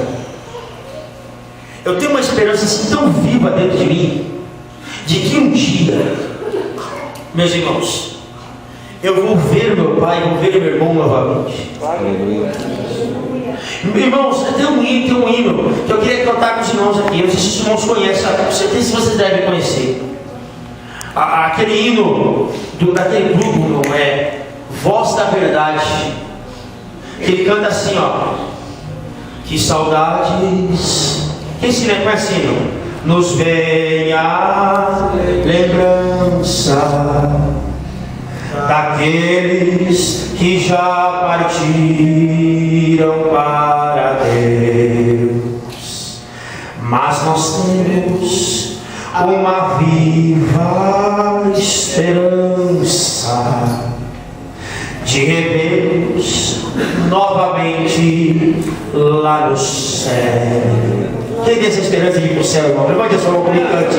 Eu tenho uma esperança assim tão viva dentro de mim, de que um dia, meus irmãos, eu vou ver meu pai, vou ver meu irmão novamente. Irmãos, tem um hino que eu queria cantar com os irmãos aqui. Eu não sei se os irmãos conhecem, com certeza se vocês devem conhecer. Aquele hino daquele grupo, não é? Voz da Verdade. Que ele canta assim, ó. Que saudades. Quem se lembra assim, hino? Nos vem a lembrança daqueles que já partiram para Deus, mas nós temos uma viva esperança de revê-los novamente lá no céu. Quem tem essa esperança de ir para o céu, irmão? Levante a sua mão comigo, cante.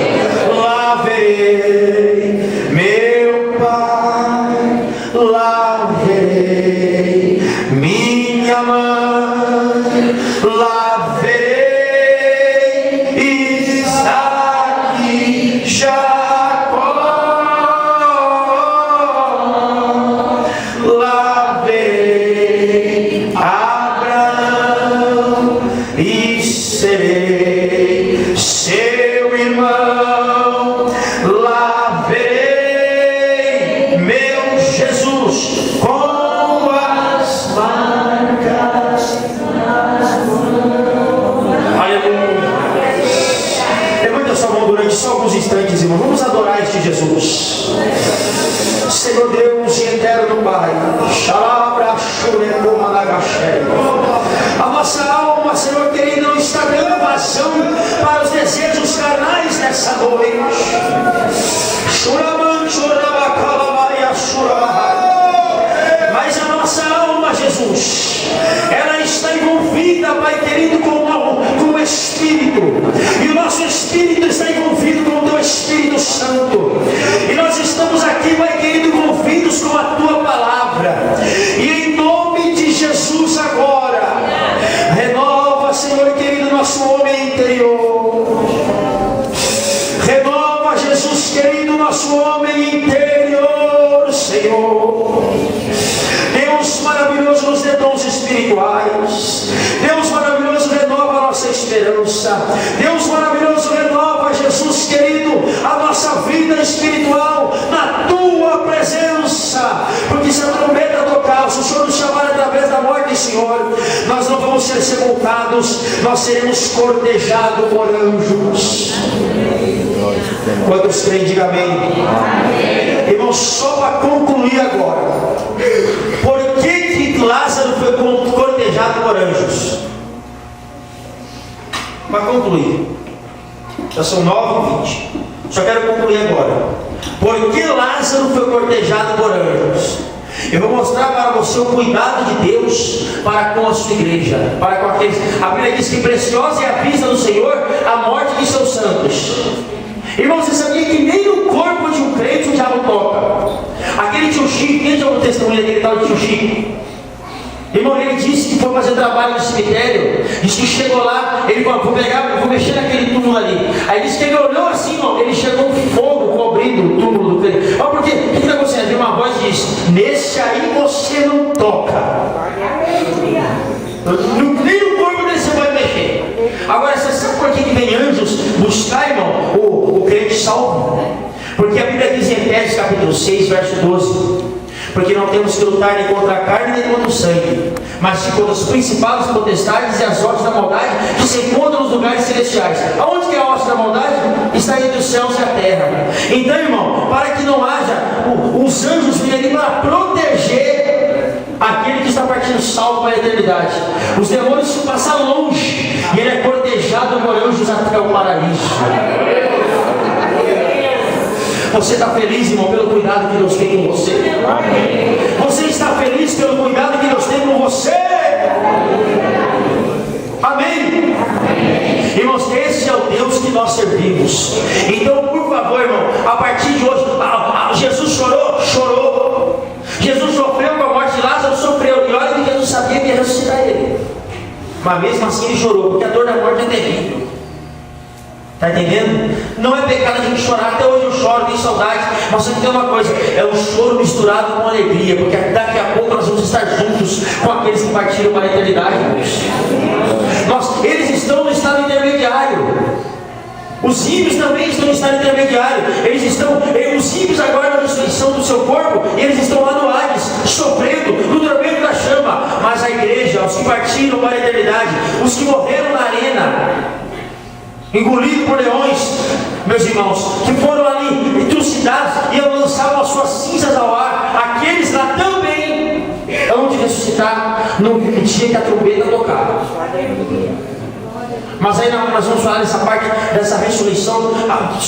Lá verei meu Pai, lá verei minha mãe, lá verei Isaque, Jacó, lá verei Abraão e serei seu irmão, lá verei meu Jesus com as marcas nas mãos. Aleluia. Levante a sua mão durante só alguns instantes, irmão. Vamos adorar este Jesus. Senhor Deus e eterno Pai, a nossa alma, Senhor querido, não está dando vazão para os desejos carnais nessa noite. Mas a nossa alma, Jesus, ela está envolvida, Pai querido, com o Espírito, e o nosso Espírito está envolvido com o Teu Espírito Santo, e nós estamos aqui, Pai querido, envolvidos com a Tua Palavra, e em nome de Jesus agora, renova, Senhor querido, nosso homem interior. Renova, Jesus querido, nosso homem interior, Senhor. Deus maravilhoso, nos dê dons espirituais. Deus maravilhoso, renova a nossa esperança. Deus maravilhoso, renova, Jesus querido, a nossa vida espiritual na Tua presença. Porque se a trombeta tocar, se o Senhor nos chamar através da morte, Senhor, nós não vamos ser sepultados, nós seremos cortejados por anjos. Quantos creem, diga amém. Irmão, só para concluir agora, por que Lázaro foi cortejado por anjos? Para concluir, já são 9h20, só quero concluir agora. Por que Lázaro foi cortejado por anjos? Eu vou mostrar para você o cuidado de Deus para com a sua igreja, para com aqueles. A Bíblia diz que preciosa é a vista do Senhor a morte de seus santos. Irmão, você sabia que nem no corpo de um crente o diabo toca? Aquele tio Chico, quem já ouviu o testemunho daquele tal de tio Chico? Irmão, ele disse que foi fazer trabalho no cemitério. Disse que chegou lá, ele falou, vou mexer naquele túmulo ali. Aí disse que ele olhou assim, irmão, ele chegou um fogo cobrindo o túmulo do crente. Olha por quê? O que está acontecendo? Tem uma voz que diz, nesse aí você não toca. Nem no corpo dele você pode mexer. Agora, você sabe por que vem anjos buscar, irmão, o crente salvo? Porque a Bíblia diz em Efésios capítulo 6, verso 12, porque não temos que lutar nem contra a carne nem contra o sangue, mas sim contra os principados, potestades e as hostes da maldade que se encontram nos lugares celestiais. Aonde que é a hoste da maldade? Está entre os céus e a terra. Então, irmão, para que não haja, os anjos vêm ali para proteger aquele que está partindo salvo para a eternidade. Os demônios se passam longe e ele é cortejado por anjos até o paraíso. Você está feliz, irmão, pelo cuidado que Deus tem com você? Amém. Você está feliz pelo cuidado que Deus tem com você? Amém? Amém. Irmãos, esse é o Deus que nós servimos. Então, por favor, irmão, a partir de hoje, Jesus chorou? Chorou. mas mesmo assim ele chorou, porque a dor da morte é terrível. Está entendendo? Não é pecado a gente chorar. Até hoje eu choro, tenho saudade. Mas só que tem uma coisa: é o choro misturado com alegria, porque daqui a pouco nós vamos estar juntos com aqueles que partiram para a eternidade, irmãos. Eles estão no estado intermediário. Os ímpios também estão no estado intermediário. Os ímpios agora na destruição do seu corpo, e eles estão lá no Hades, sofrendo no tormento da chama. Mas a igreja, os que partiram para a eternidade, os que morreram na arena, engolidos por leões, meus irmãos, que foram ali trucidados e lançavam as suas cinzas ao ar, aqueles lá também hão de ressuscitar no dia que a trombeta tocar. Mas aí nós vamos falar dessa parte, dessa ressurreição,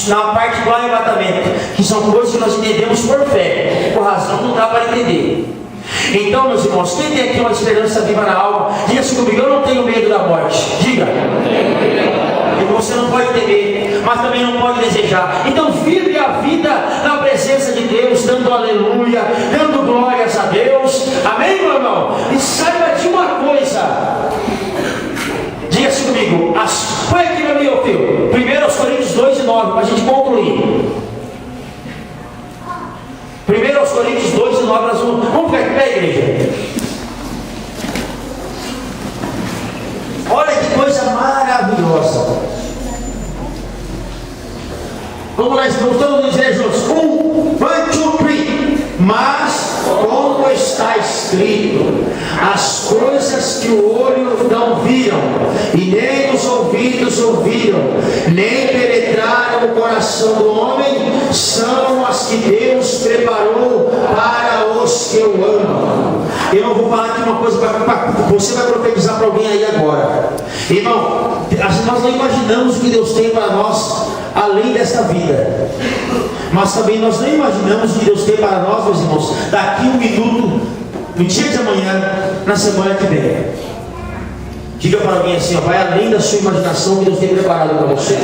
na parte do arrebatamento, que são coisas que nós entendemos por fé, por razão não dá para entender. Então, meus irmãos, quem tem aqui uma esperança viva na alma, diga-se comigo: eu não tenho medo da morte. Diga. E você não pode temer, mas também não pode desejar. Então vive a vida na presença de Deus, dando aleluia, dando glórias a Deus. Amém, meu irmão? E saiba de uma coisa. Diga-se comigo. Põe aqui no meu filho. 1 Coríntios 2:9, para a gente concluir. 1 Coríntios 2:9, nós vamos ficar aqui para a igreja. Olha que coisa maravilhosa. Vamos lá, estamos todos dizer juntos: 1, 2, 3. Mas, como está escrito, as coisas que o olho não viram, e nem os ouvidos ouviram, nem penetraram o coração do homem, são as que Deus preparou para os que o amam. Eu não vou falar aqui uma coisa para você vai profetizar para alguém aí agora. Irmão, nós não imaginamos o que Deus tem para nós além desta vida. Mas também nós não imaginamos o que Deus tem para nós, meus irmãos, daqui um minuto, no dia de amanhã, na semana que vem. Diga para alguém assim: vai além da sua imaginação que Deus tem preparado para você.